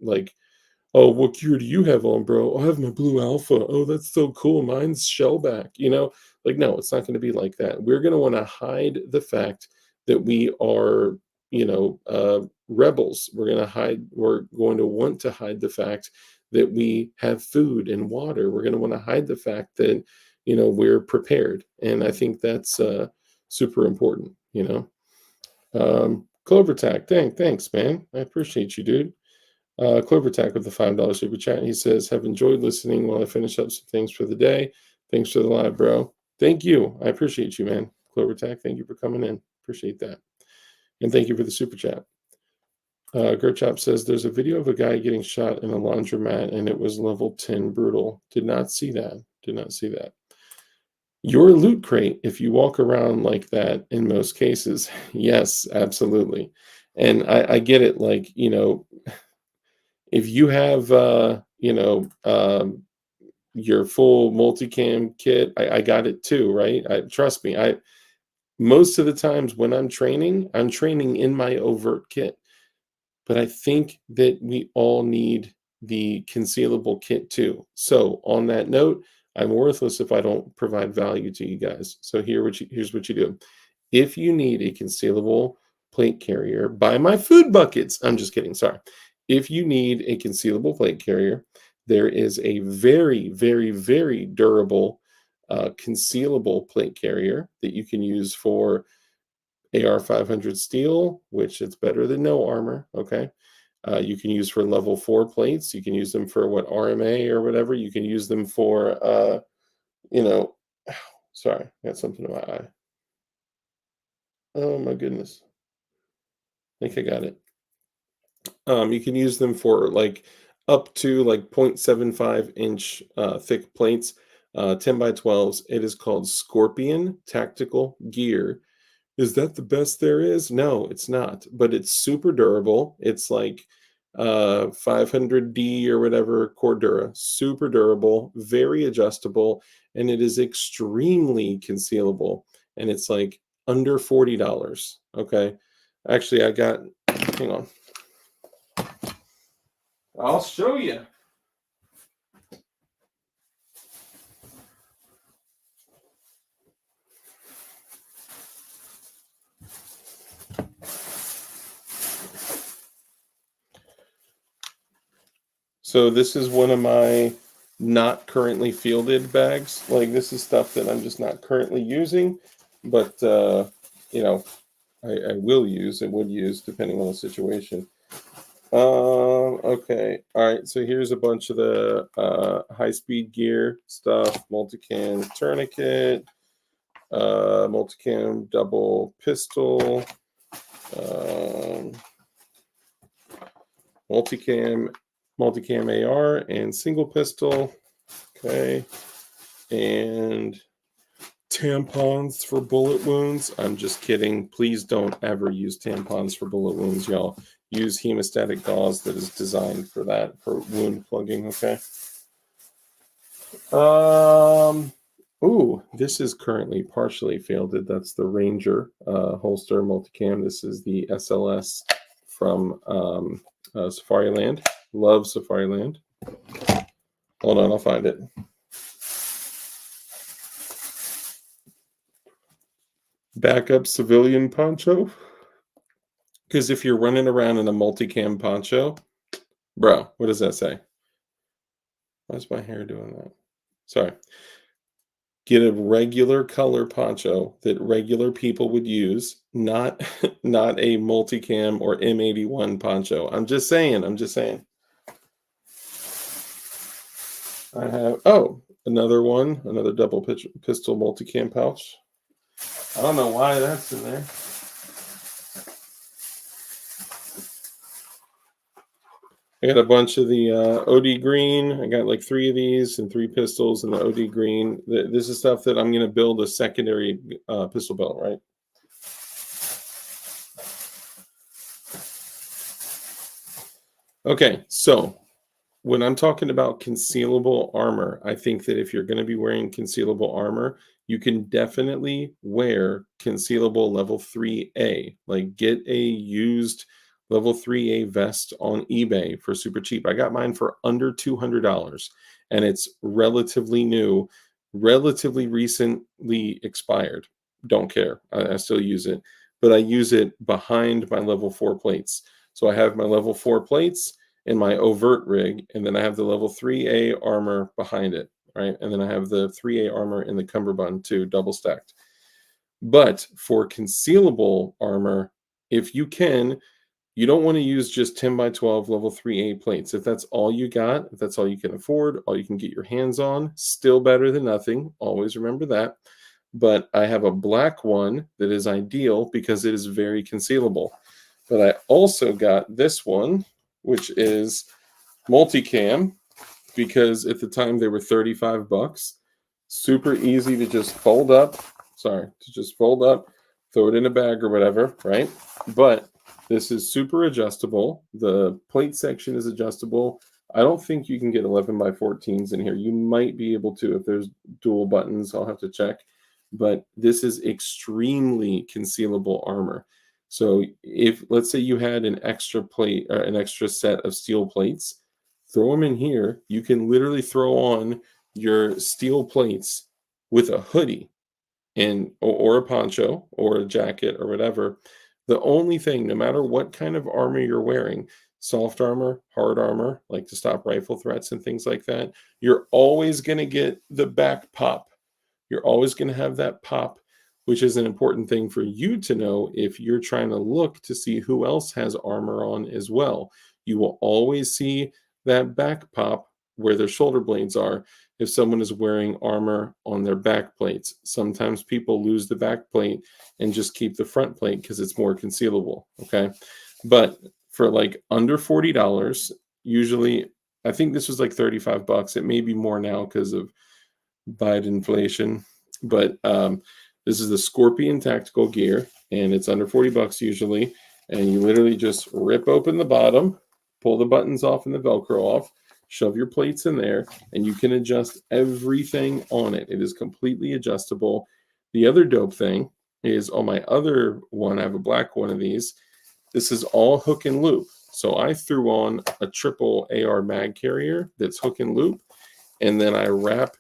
like, oh, what gear do you have on, bro? I have my blue alpha. Oh, that's so cool. Mine's shellback, like no, it's not going to be like that. We're going to want to hide the fact that we are, rebels. We're going to want to hide the fact that we have food and water. We're going to want to hide the fact that, we're prepared. And I think that's super important, Clover Tack, thanks, man. I appreciate you, dude. Clover Tack with the $5 super chat. He says, have enjoyed listening while I finish up some things for the day. Thanks for the live, bro. Thank you. I appreciate you, man. Clover Tack, thank you for coming in. Appreciate that. And thank you for the super chat. Gerchop says, there's a video of a guy getting shot in a laundromat and it was level 10 brutal. Did not see that. Did not see that. Your loot crate, if you walk around like that in most cases, yes, absolutely. And I get it. Like, if you have, your full multicam kit, I got it too, right? Trust me, most of the times when I'm training in my overt kit. But I think that we all need the concealable kit too. So on that note, I'm worthless if I don't provide value to you guys. So here's what you do. If you need a concealable plate carrier, buy my food buckets. I'm just kidding. Sorry. If you need a concealable plate carrier, there is a very, very, very durable concealable plate carrier that you can use for AR 500 steel, which it's better than no armor. Okay. You can use for level 4 plates. You can use them for what, RMA or whatever. You can use them for, you know, sorry, I got something in my eye. Oh my goodness. I think I got it. You can use them for like up to like 0.75 inch thick plates, 10 by 12s. It is called Scorpion Tactical Gear. Is that the best there is? No, it's not, but it's super durable. It's like 500D or whatever Cordura, super durable, very adjustable, and it is extremely concealable. And it's like under $40. Okay. Actually, I got, hang on. I'll show you. So this is one of my not currently fielded bags. Like this is stuff that I'm just not currently using, but you know, I will use and would use depending on the situation. Okay. All right. So here's a bunch of the high-speed gear stuff, multicam tourniquet, multicam double pistol, um, multicam AR and single pistol. Okay. And tampons for bullet wounds. I'm just kidding. Please don't ever use tampons for bullet wounds, y'all. Use hemostatic gauze that is designed for that, for wound plugging, okay? Ooh, this is currently partially fielded. That's the Ranger holster multicam. This is the SLS from Safariland. Love Safariland. Hold on, I'll find it. Backup civilian poncho. Because if you're running around in a multicam poncho, bro, what does that say? Why's my hair doing that? Sorry. Get a regular color poncho that regular people would use, not not a multicam or M81 poncho. I'm just saying. I have another one, another double pistol multicam pouch. I don't know why that's in there. I got a bunch of the OD green. I got like 3 of these and 3 pistols in the OD green. This is stuff that I'm going to build a secondary pistol belt, right? Okay, so when I'm talking about concealable armor, I think that if you're going to be wearing concealable armor, you can definitely wear concealable level 3A. Like get a used level 3A vest on eBay for super cheap. I got mine for under $200 and it's relatively new, relatively recently expired. Don't care. I still use it, but I use it behind my level 4 plates. So I have my level 4 plates in my overt rig, and then I have the level 3A armor behind it, right? And then I have the 3A armor in the cummerbund too, double stacked. But for concealable armor, if you can, you don't want to use just 10 by 12 level 3A plates. If that's all you got, if that's all you can afford, all you can get your hands on, still better than nothing. Always remember that. But I have a black one that is ideal because it is very concealable. But I also got this one, which is multicam, because at the time they were 35 bucks. Super easy to just fold up. Sorry, to just fold up, throw it in a bag or whatever, right? But this is super adjustable. The plate section is adjustable. I don't think you can get 11 by 14s in here. You might be able to if there's dual buttons. I'll have to check. But this is extremely concealable armor. So if let's say you had an extra plate or an extra set of steel plates, throw them in here. You can literally throw on your steel plates with a hoodie and or a poncho or a jacket or whatever. The only thing, no matter what kind of armor you're wearing, soft armor, hard armor, like to stop rifle threats and things like that, you're always going to get the back pop. You're always going to have that pop which is an important thing for you to know if you're trying to look to see who else has armor on as well. You will always see that back pop where their shoulder blades are if someone is wearing armor on their back plates. Sometimes people lose the back plate and just keep the front plate because it's more concealable. Okay. But for like under $40, usually, I think this was like 35 bucks. It may be more now because of Biden inflation. But this is the Scorpion tactical gear, and it's under 40 bucks usually. And you literally just rip open the bottom, pull the buttons off and the Velcro off, shove your plates in there, and you can adjust everything on it. It is completely adjustable. The other dope thing is on my other one, I have a black one of these. This is all hook and loop. So I threw on a triple AR mag carrier that's hook and loop, and then I wrap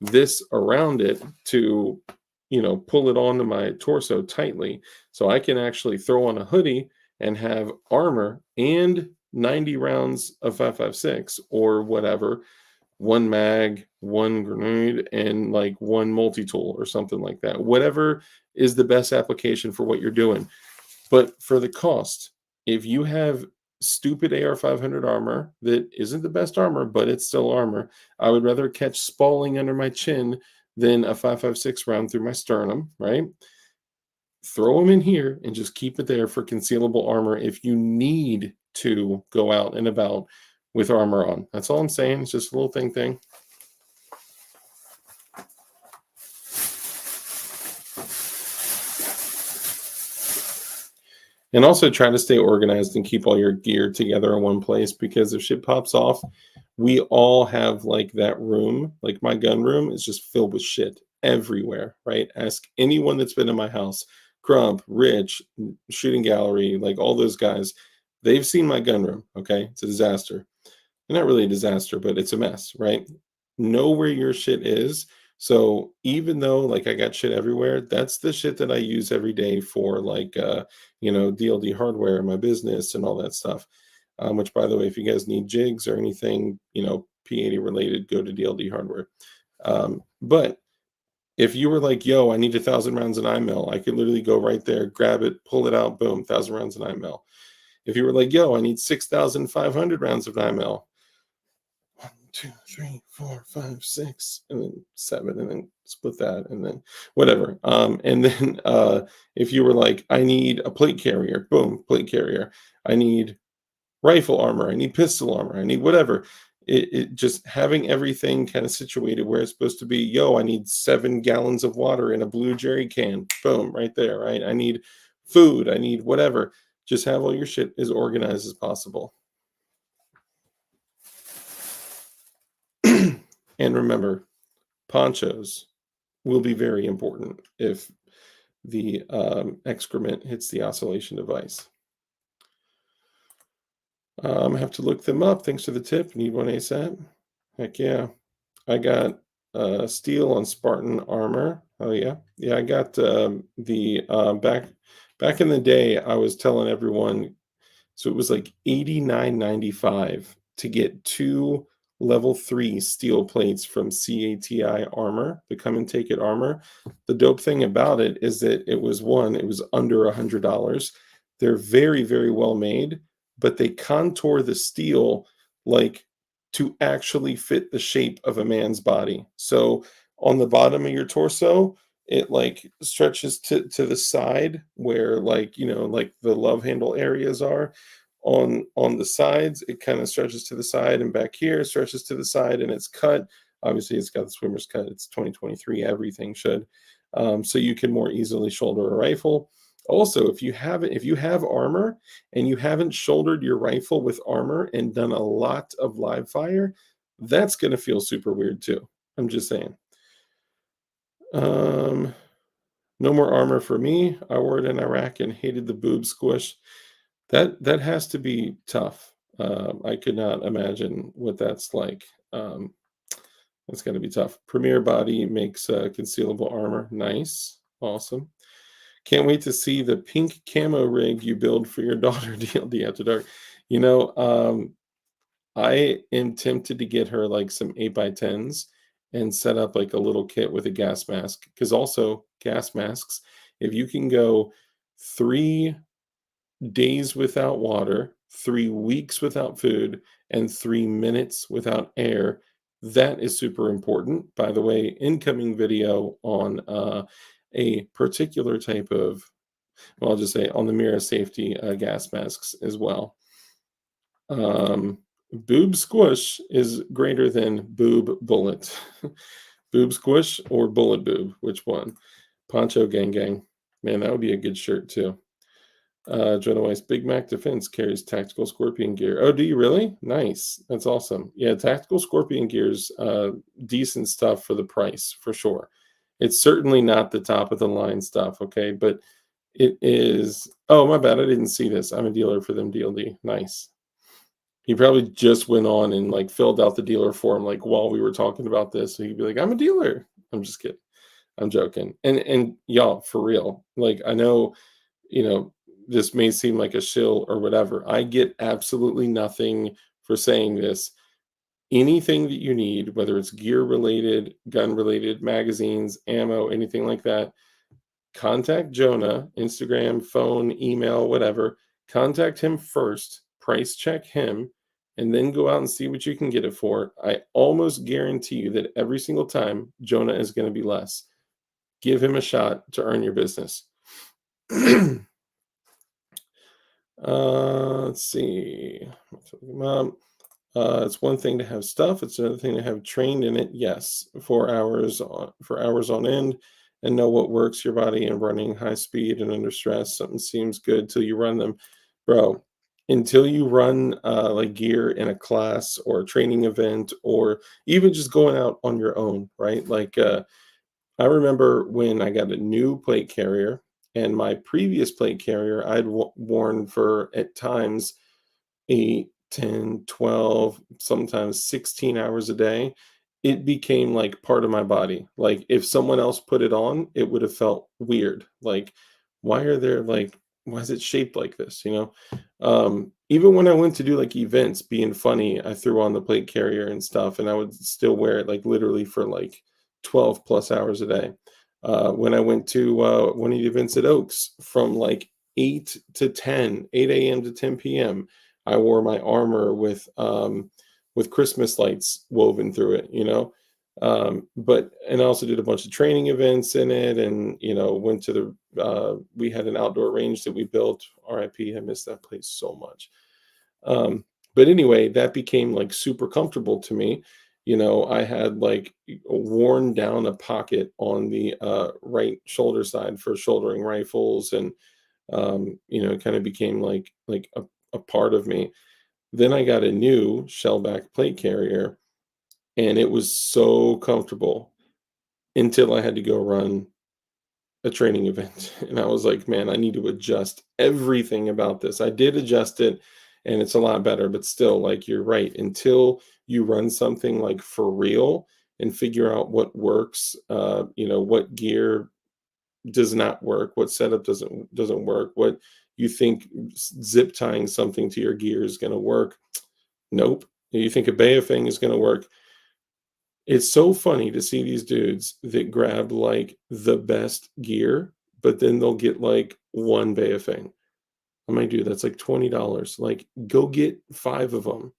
this around it to, pull it onto my torso tightly. So I can actually throw on a hoodie and have armor and 90 rounds of 5.56 or whatever, one mag, one grenade, and like one multi-tool or something like that. Whatever is the best application for what you're doing. But for the cost, if you have stupid AR 500 armor that isn't the best armor, but it's still armor, I would rather catch spalling under my chin than a 5.56 round through my sternum, right? Throw them in here and just keep it there for concealable armor if you need to go out and about with armor on. That's all I'm saying. It's just a little thing. And also try to stay organized and keep all your gear together in one place, because if shit pops off, we all have like that room, like my gun room is just filled with shit everywhere, right? Ask anyone that's been in my house, Crump, Rich, Shooting Gallery, like all those guys. They've seen my gun room, okay? It's a disaster. Not really a disaster, but it's a mess, right? Know where your shit is. So even though like I got shit everywhere, that's the shit that I use every day for like DLD hardware in my business and all that stuff. Which, by the way, if you guys need jigs or anything, P80 related, go to DLD hardware. But if you were like, yo, I need 1,000 rounds in IML, I could literally go right there, grab it, pull it out, boom, 1,000 rounds in IML. If you were like, yo, I need 6,500 rounds of IML, 1, 2, 3, 4, 5, 6, and then 7, and then split that, and then whatever. And then if you were like, I need a plate carrier, boom, plate carrier. I need rifle armor, I need pistol armor, I need whatever. It just having everything kind of situated where it's supposed to be. Yo, I need 7 gallons of water in a blue jerry can. Boom, right there, right? I need food, I need whatever. Just have all your shit as organized as possible. And remember, ponchos will be very important if the excrement hits the oscillation device. I have to look them up. Thanks for the tip. Need one ASAP? Heck yeah. I got steel on Spartan armor. Oh yeah. Yeah, I got the back in the day, I was telling everyone, so it was like $89.95 to get 2 level 3 steel plates from CATI Armor, the Come and Take It armor. The dope thing about it is that it was under $100. They're very, very well made, but they contour the steel like to actually fit the shape of a man's body. So on the bottom of your torso, it like stretches to the side where like like the love handle areas are. On the sides it kind of stretches to the side, and back here stretches to the side, and it's cut. Obviously it's got the swimmer's cut. It's 2023, everything should. So you can more easily shoulder a rifle. Also, if you have armor and you haven't shouldered your rifle with armor and done a lot of live fire, that's going to feel super weird too. I'm just saying. No more armor for me. I wore it in Iraq and hated the boob squish. That has to be tough. I could not imagine what that's like. That's going to be tough. Premier Body makes concealable armor. Nice. Awesome. Can't wait to see the pink camo rig you build for your daughter, DLD After Dark. I am tempted to get her like some 8x10s and set up like a little kit with a gas mask. Because also, gas masks, if you can go 3 days without water, 3 weeks without food, and 3 minutes without air, that is super important. By the way, incoming video on a particular type of, well, I'll just say on the Mira safety gas masks as well. Boob squish is greater than boob bullet. Boob squish or bullet boob? Which one? Poncho gang gang. Man, that would be a good shirt too. Jonah Weiss, Big Mac Defense carries tactical scorpion gear. Oh, do you really? Nice. That's awesome. Yeah, tactical scorpion gear's decent stuff for the price, for sure. It's certainly not the top of the line stuff, okay? But it is. Oh, my bad. I didn't see this. I'm a dealer for them, DLD. Nice. He probably just went on and like filled out the dealer form like while we were talking about this. So he'd be like, "I'm a dealer." I'm just kidding. I'm joking. And y'all, for real. Like I know, you know, this may seem like a shill or whatever. I get absolutely nothing for saying this. Anything that you need, whether it's gear related, gun related, magazines, ammo, anything like that, contact Jonah, Instagram, phone, email, whatever. Contact him first, price check him, and then go out and see what you can get it for. I almost guarantee you that every single time Jonah is going to be less. Give him a shot to earn your business. Let's see. It's one thing to have stuff. It's another thing to have trained in it. Yes, 4 hours on end, and know what works your body and running high speed and under stress. Something seems good till you run them, bro. Until you run like gear in a class or a training event, or even just going out on your own, right? Like I remember when I got a new plate carrier, and my previous plate carrier I'd worn for at times 8, 10, 12, sometimes 16 hours a day. It became like part of my body. Like if someone else put it on, it would have felt weird. Like, why is it shaped like this? Even when I went to do like events, being funny, I threw on the plate carrier and stuff, and I would still wear it like literally for like 12 plus hours a day. When I went to one of the events at Oaks from like 8 to 10, 8 a.m. to 10 p.m., I wore my armor with Christmas lights woven through it, but and I also did a bunch of training events in it, and went to we had an outdoor range that we built. RIP, I miss that place so much. But anyway, that became like super comfortable to me. I had like worn down a pocket on the right shoulder side for shouldering rifles, and it kind of became like a part of me. Then I got a new shellback plate carrier, and it was so comfortable until I had to go run a training event. And I was like, man, I need to adjust everything about this. I did adjust it, and it's a lot better, but still, like, you're right. Until you run something like for real and figure out what works, what gear does not work, what setup doesn't work, what you think zip tying something to your gear is going to work. Nope. You think a Bayafang is going to work. It's so funny to see these dudes that grab like the best gear, but then they'll get like one Bayafang. I'm like, dude, that's like $20. Like, go get 5 of them,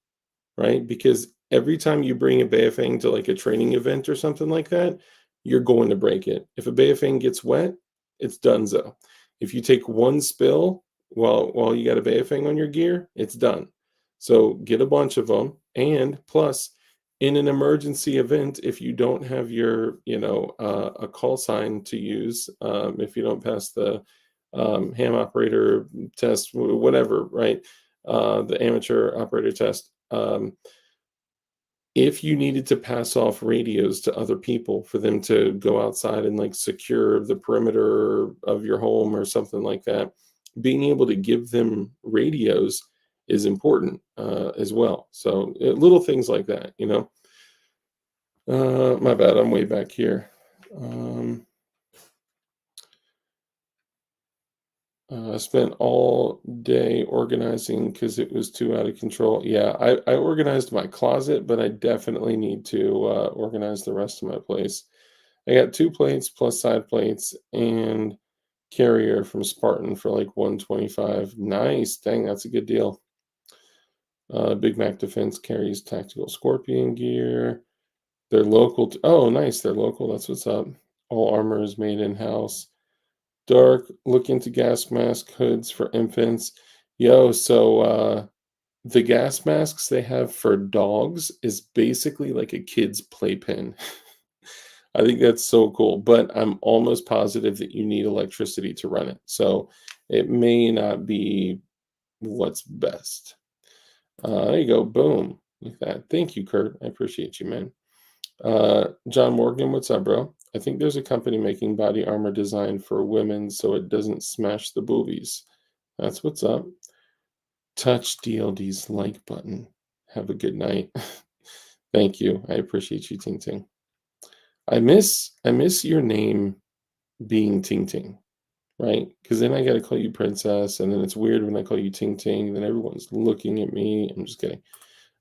right? Because every time you bring a Bayafang to like a training event or something like that, you're going to break it. If a Bayafang gets wet, it's donezo. If you take one spill while you got a Bayafang on your gear, it's done. So get a bunch of them, and plus, in an emergency event, if you don't have your, a call sign to use, if you don't pass the ham operator test, whatever, right? The amateur operator test. If you needed to pass off radios to other people for them to go outside and like secure the perimeter of your home or something like that, being able to give them radios is important as well. So little things like that. My bad, I'm way back here. I spent all day organizing because it was too out of control. Yeah, I organized my closet, but I definitely need to organize the rest of my place. I got 2 plates plus side plates and carrier from Spartan for like 125. Nice. Dang, that's a good deal. Big Mac Defense carries tactical Scorpion gear. They're local. Oh, nice. They're local. That's what's up. All armor is made in house. Dark, look into gas mask hoods for infants. Yo, so the gas masks they have for dogs is basically like a kid's playpen. I think that's so cool, but I'm almost positive that you need electricity to run it. So it may not be what's best. There you go. Boom. Look at that. Thank you, Kurt. I appreciate you, man. John Morgan, what's up, bro? I think there's a company making body armor designed for women so it doesn't smash the boobies. That's what's up. Touch DLD's like button. Have a good night. Thank you. I appreciate you, Ting Ting. I miss your name being Ting Ting, right? Because then I gotta call you Princess, and then it's weird when I call you Ting Ting, then everyone's looking at me. I'm just kidding.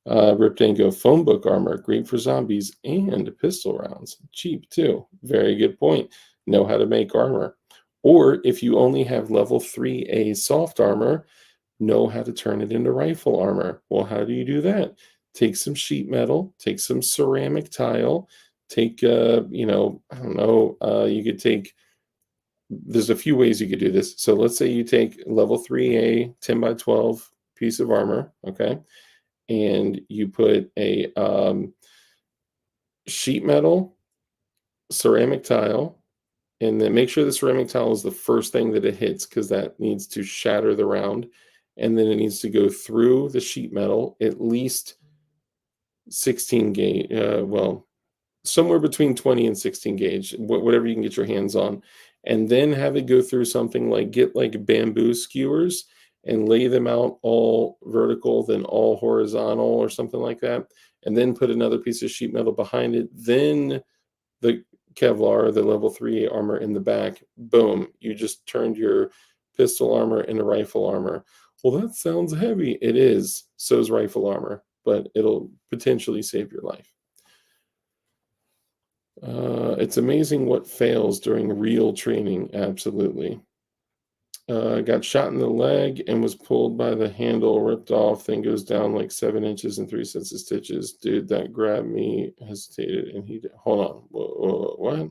Rip Dango phone book armor, great for zombies and pistol rounds. Cheap too. Very good point. Know how to make armor. Or if you only have level 3A soft armor, know how to turn it into rifle armor. Well, how do you do that? Take some sheet metal, take some ceramic tile, take, I don't know, you could take, there's a few ways you could do this. So let's say you take level 3A 10 by 12 piece of armor, okay? And you put a sheet metal, ceramic tile, and then make sure the ceramic tile is the first thing that it hits because that needs to shatter the round. And then it needs to go through the sheet metal at least 16 gauge, well, somewhere between 20 and 16 gauge, whatever you can get your hands on. And then have it go through something like get like bamboo skewers and lay them out all vertical, then all horizontal or something like that. And then put another piece of sheet metal behind it. Then the Kevlar, the level 3 armor in the back. Boom. You just turned your pistol armor into rifle armor. Well, that sounds heavy. It is. So is rifle armor, but it'll potentially save your life. It's amazing what fails during real training. Absolutely. Got shot in the leg and was pulled by the handle, ripped off, then goes down like 7 inches and 3 sets of stitches. Dude, that grabbed me, hesitated, and he did. Hold on. What?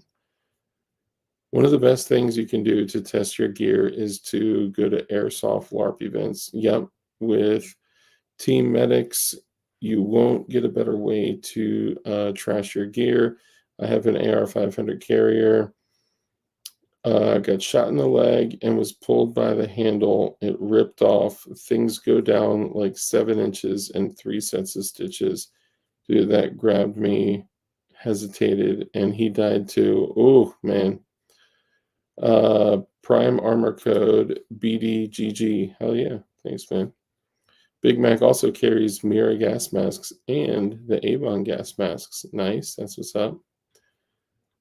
One of the best things you can do to test your gear is to go to airsoft LARP events. Yep, with team medics, you won't get a better way to trash your gear. I have an AR 500 carrier. Got shot in the leg and was pulled by the handle. It ripped off. Things go down like 7 inches and 3 sets of stitches. Dude, that grabbed me, hesitated, and he died too. Oh, man. Prime armor code BDGG. Hell yeah. Thanks, man. Big Mac also carries Mira gas masks and the Avon gas masks. Nice. That's what's up.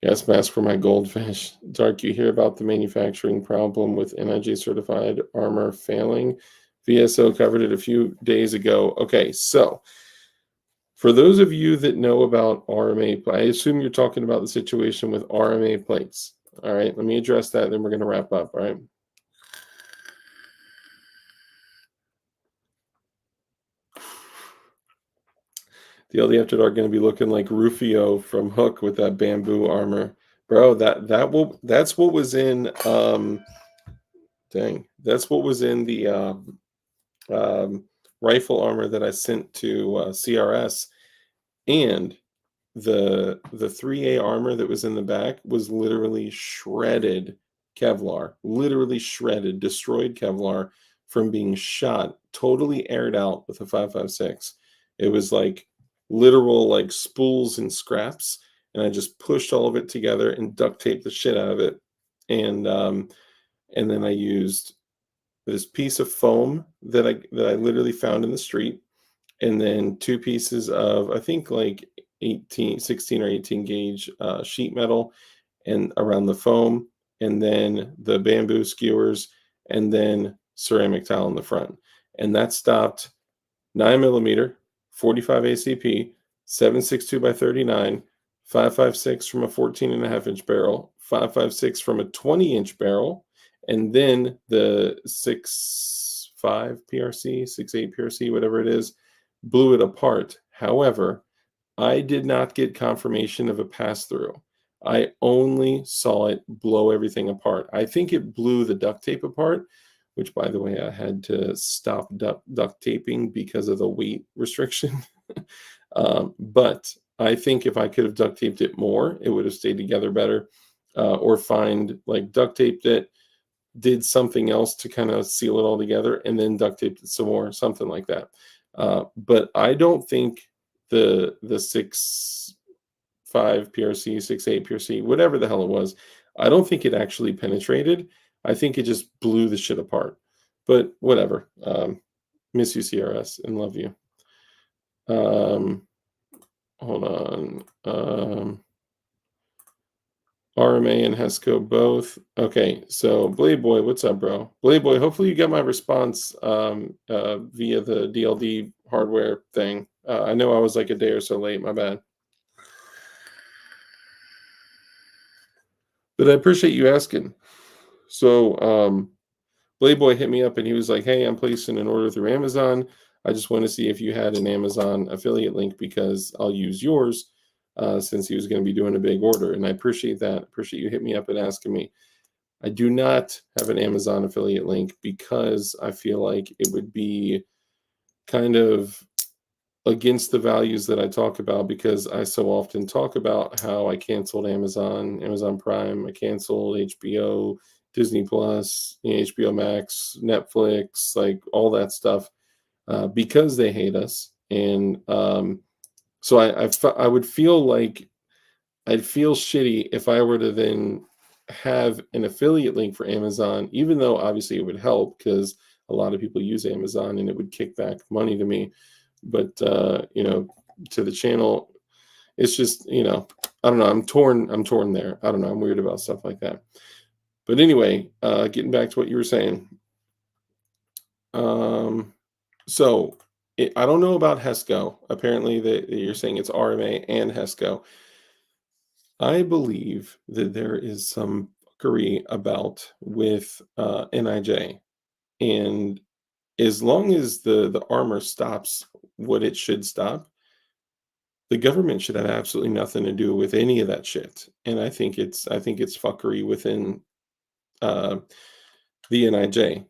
Gas mask for my goldfish. Dark, you hear about the manufacturing problem with NIJ certified armor failing? VSO covered it a few days ago. Okay, so for those of you that know about RMA, I assume you're talking about the situation with RMA plates. All right, let me address that, then we're going to wrap up. All right. The LD After Dark going to be looking like Rufio from Hook with that bamboo armor, bro. That's what was in dang, that's what was in the rifle armor that I sent to CRS, and the 3A armor that was in the back was literally shredded Kevlar, literally shredded, destroyed Kevlar from being shot, totally aired out with a 5.56. It was like literal like spools and scraps, and I just pushed all of it together and duct taped the shit out of it, and then I used this piece of foam that I literally found in the street, and then 2 pieces of I think like 16 or 18 gauge sheet metal and around the foam, and then the bamboo skewers, and then ceramic tile in the front. And that stopped 9mm, 45 ACP, 7.62 by 39, 5.56 from a 14.5-inch barrel, 5.56 from a 20-inch barrel, and then the 6.5 PRC, 6.8 PRC, whatever it is, blew it apart. However, I did not get confirmation of a pass-through. I only saw it blow everything apart. I think it blew the duct tape apart, which, by the way, I had to stop duct taping because of the weight restriction. But I think if I could have duct taped it more, it would have stayed together better. Or find like duct tape that did something else to kind of seal it all together and then duct taped it some more, something like that. But I don't think the 6.5 PRC, 6.8 PRC, whatever the hell it was, I don't think it actually penetrated. I think it just blew the shit apart. But whatever. Miss you, CRS, and love you. Hold on. RMA and HESCO both. Okay, so Blade Boy, what's up, bro? Blade Boy, hopefully you got my response via the DLD hardware thing. I know I was like a day or so late, my bad. But I appreciate you asking. So Blade Boy hit me up and he was like, hey, I'm placing an order through Amazon. I just want to see if you had an Amazon affiliate link because I'll use yours since he was going to be doing a big order. And I appreciate that. Appreciate you hit me up and asking me. I do not have an Amazon affiliate link because I feel like it would be kind of against the values that I talk about because I so often talk about how I canceled Amazon Prime, I canceled HBO, Disney Plus, HBO Max, Netflix, like all that stuff because they hate us. And so I would feel like I'd feel shitty if I were to then have an affiliate link for Amazon, even though obviously it would help because a lot of people use Amazon and it would kick back money to me. But to the channel, it's just, I don't know. I'm torn there. I don't know. I'm weird about stuff like that. But anyway, getting back to what you were saying. So I don't know about HESCO. Apparently you're saying it's RMA and HESCO. I believe that there is some fuckery about with NIJ, and as long as the armor stops what it should stop, the government should have absolutely nothing to do with any of that shit. And I think it's fuckery within uh, the NIJ.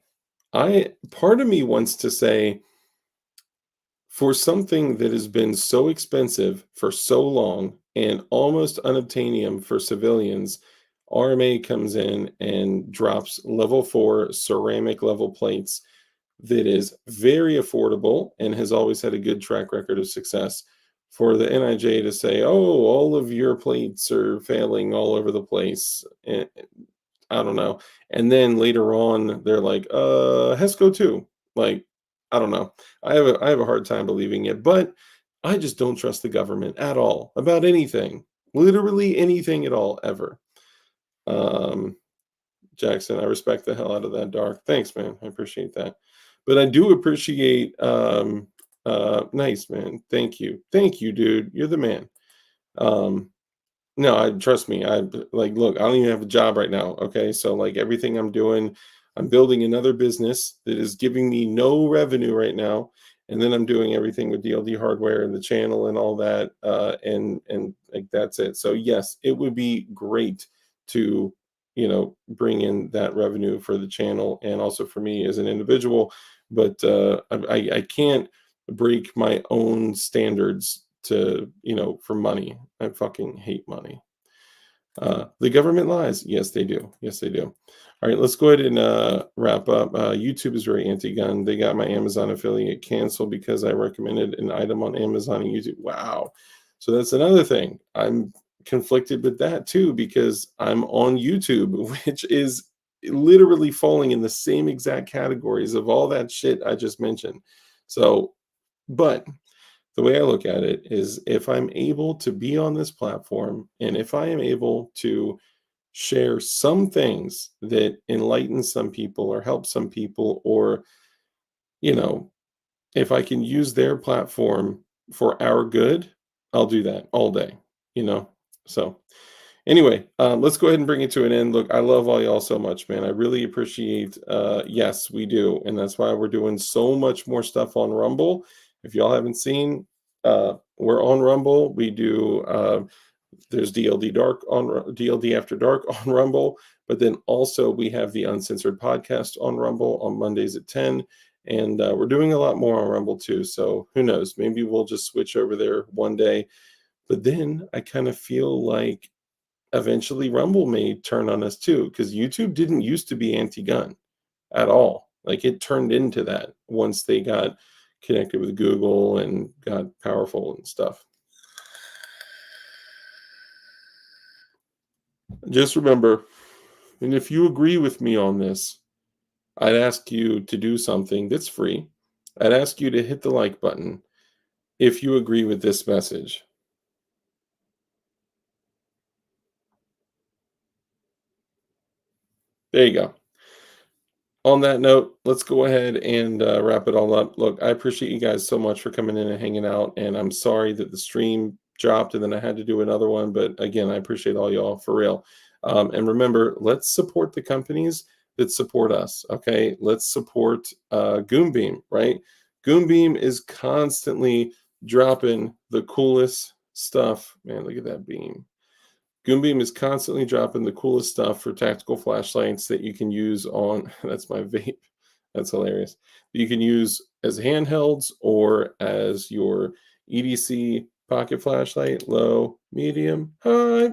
Part of me wants to say, for something that has been so expensive for so long and almost unobtainium for civilians, RMA comes in and drops level 4 ceramic level plates that is very affordable and has always had a good track record of success. For the NIJ to say, oh, all of your plates are failing all over the place, and I don't know. And then later on, they're like, HESCO too. Like, I don't know. I have a hard time believing it, but I just don't trust the government at all about anything. Literally anything at all, ever. Um, Jackson, I respect the hell out of that, Dark. Thanks, man. I appreciate that. But I do appreciate nice, man. Thank you. Thank you, dude. You're the man. No, I trust me. Look, I don't even have a job right now. Okay. So like everything I'm doing, I'm building another business that is giving me no revenue right now. And then I'm doing everything with DLD hardware and the channel and all that. And like that's it. So yes, it would be great to, bring in that revenue for the channel and also for me as an individual. But I can't break my own standards to for money. I fucking hate money. The government lies. Yes, they do. Yes, they do. All right, let's go ahead and wrap up. YouTube is very anti-gun. They got my Amazon affiliate canceled because I recommended an item on Amazon and YouTube. Wow. So that's another thing. I'm conflicted with that too because I'm on YouTube, which is literally falling in the same exact categories of all that shit I just mentioned. So, but the way I look at it is if I'm able to be on this platform and if I am able to share some things that enlighten some people or help some people, or, you know, if I can use their platform for our good, I'll do that all day, you know? So, anyway, let's go ahead and bring it to an end. Look, I love all y'all so much, man. I really appreciate, yes, we do. And that's why we're doing so much more stuff on Rumble. If y'all haven't seen, we're on Rumble. We do, there's DLD Dark on DLD After Dark on Rumble, but then also we have the Uncensored podcast on Rumble on Mondays at 10. And we're doing a lot more on Rumble too. So who knows? Maybe we'll just switch over there one day. But then I kind of feel like eventually Rumble may turn on us too, because YouTube didn't used to be anti-gun at all. Like, it turned into that once they got connected with Google and got powerful and stuff. Just remember, and if you agree with me on this, I'd ask you to do something that's free. I'd ask you to hit the like button if you agree with this message. There you go. On that note, let's go ahead and wrap it all up. Look, I appreciate you guys so much for coming in and hanging out. And I'm sorry that the stream dropped and then I had to do another one. But again, I appreciate all y'all for real. And remember, let's support the companies that support us. Okay. Let's support Goombeam, right? Goombeam is constantly dropping the coolest stuff. Man, look at that beam. Goombeam is constantly dropping the coolest stuff for tactical flashlights that you can use on that's my vape. That's hilarious. You can use as handhelds or as your EDC pocket flashlight, low, medium, high,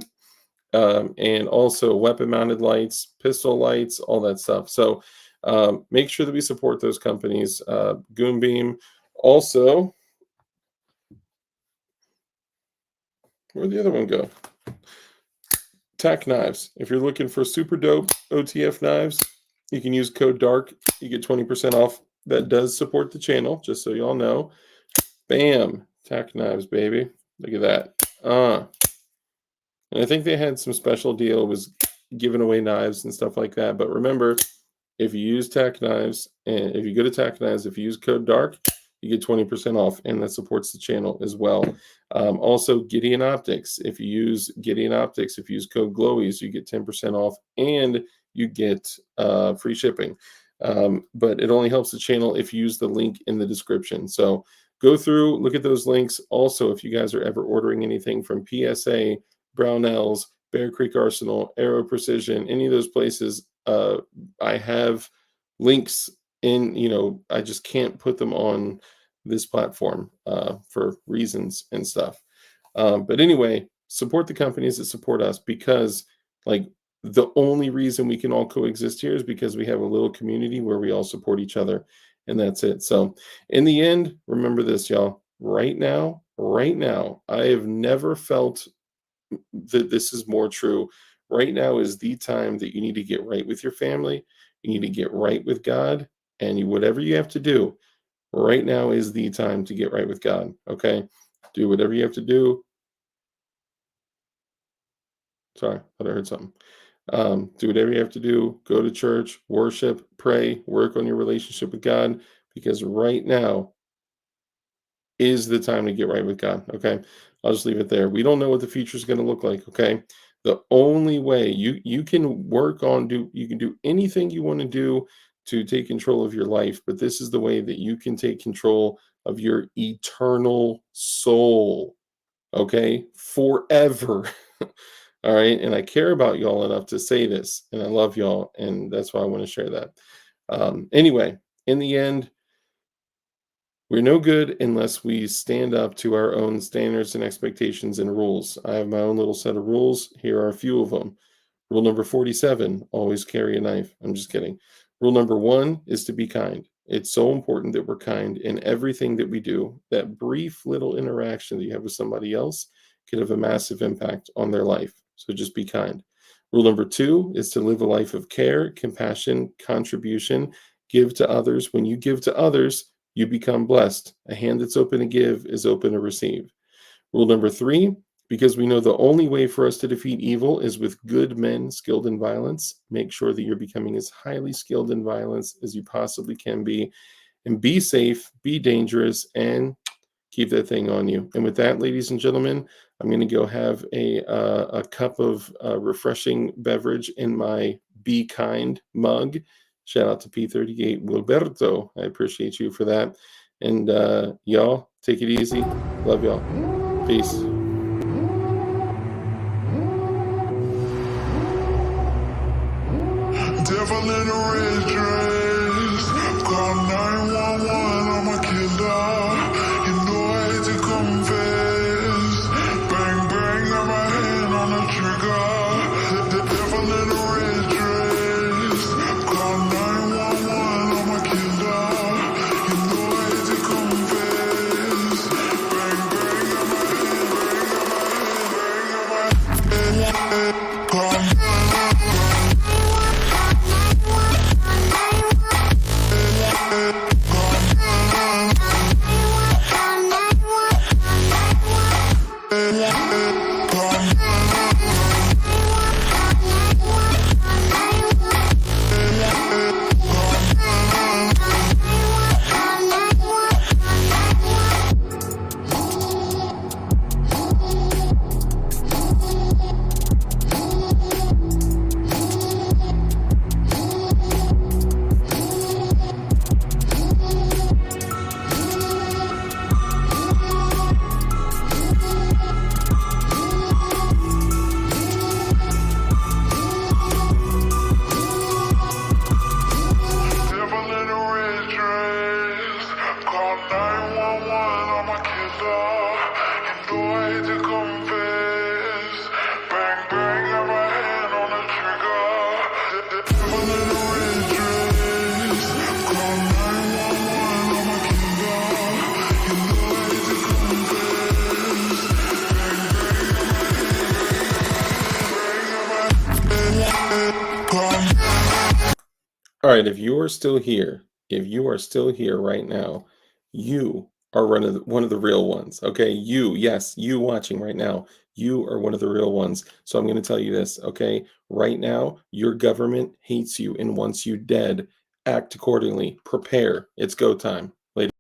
and also weapon mounted lights, pistol lights, all that stuff. So make sure that we support those companies. Goombeam also, where'd the other one go? Tac knives. If you're looking for super dope OTF knives, you can use code DARK. You get 20% off. That does support the channel, just so y'all know. Bam. Tac knives, baby. Look at that. And I think they had some special deal, was giving away knives and stuff like that. But remember, if you use Tac Knives, and if you go to Tac Knives, if you use code DARK, you get 20% off, and that supports the channel as well. Also, Gideon Optics. If you use Gideon Optics, if you use code GLOWIES, you get 10% off, and you get free shipping. But it only helps the channel if you use the link in the description. So go through, look at those links. Also, if you guys are ever ordering anything from PSA, Brownells, Bear Creek Arsenal, Aero Precision, any of those places, I have links in, I just can't put them on this platform for reasons and stuff. But anyway, support the companies that support us, because like the only reason we can all coexist here is because we have a little community where we all support each other, and that's it. So in the end, remember this, y'all. Right now, I have never felt that this is more true. Right now is the time that you need to get right with your family. You need to get right with God, and whatever you have to do, right now is the time to get right with God. Okay, do whatever you have to do. Sorry, I thought I heard something. Do whatever you have to do. Go to church, worship, pray, work on your relationship with God, because right now is the time to get right with God. Okay. I'll just leave it there. We don't know what the future is going to look like. Okay. The only way you can work on, you can do anything you want to do to take control of your life, but this is the way that you can take control of your eternal soul. Okay. Forever. All right. And I care about y'all enough to say this, and I love y'all. And that's why I want to share that. Anyway, in the end, we're no good unless we stand up to our own standards and expectations and rules. I have my own little set of rules. Here are a few of them. Rule number 47, always carry a knife. I'm just kidding. Rule number 1 is to be kind. It's so important that we're kind in everything that we do. That brief little interaction that you have with somebody else can have a massive impact on their life. So just be kind. Rule number 2 is to live a life of care, compassion, contribution, give to others. When you give to others, you become blessed. A hand that's open to give is open to receive. Rule number 3, Because we know the only way for us to defeat evil is with good men skilled in violence. Make sure that you're becoming as highly skilled in violence as you possibly can be. And be safe, be dangerous, and keep that thing on you. And with that, ladies and gentlemen, I'm going to go have a cup of refreshing beverage in my Be Kind mug. Shout out to P38 Wilberto. I appreciate you for that. And y'all, take it easy. Love y'all. Peace. Devil in a red dress, call 911, I'm a killer. You know I hate to confess. Bang bang, got my hand on the trigger. The devil in a red dress, call 911, I'm a killer. You know I hate to confess. Bang bang, got my hand, call All right, if you are still here right now, you are one of the real ones. Okay, yes, you watching right now, you are one of the real ones. So I'm going to tell you this, okay? Right now, your government hates you and wants you dead. Act accordingly. Prepare. It's go time. Ladies.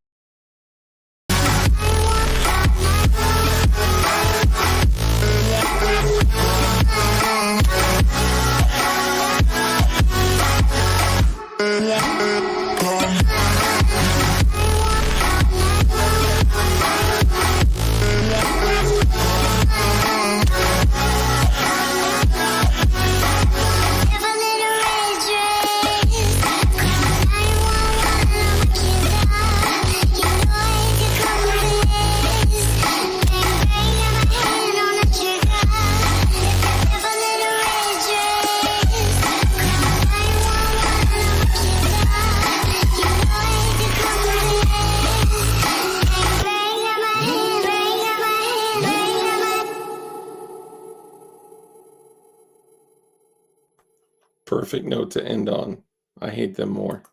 Perfect note to end on. I hate them more.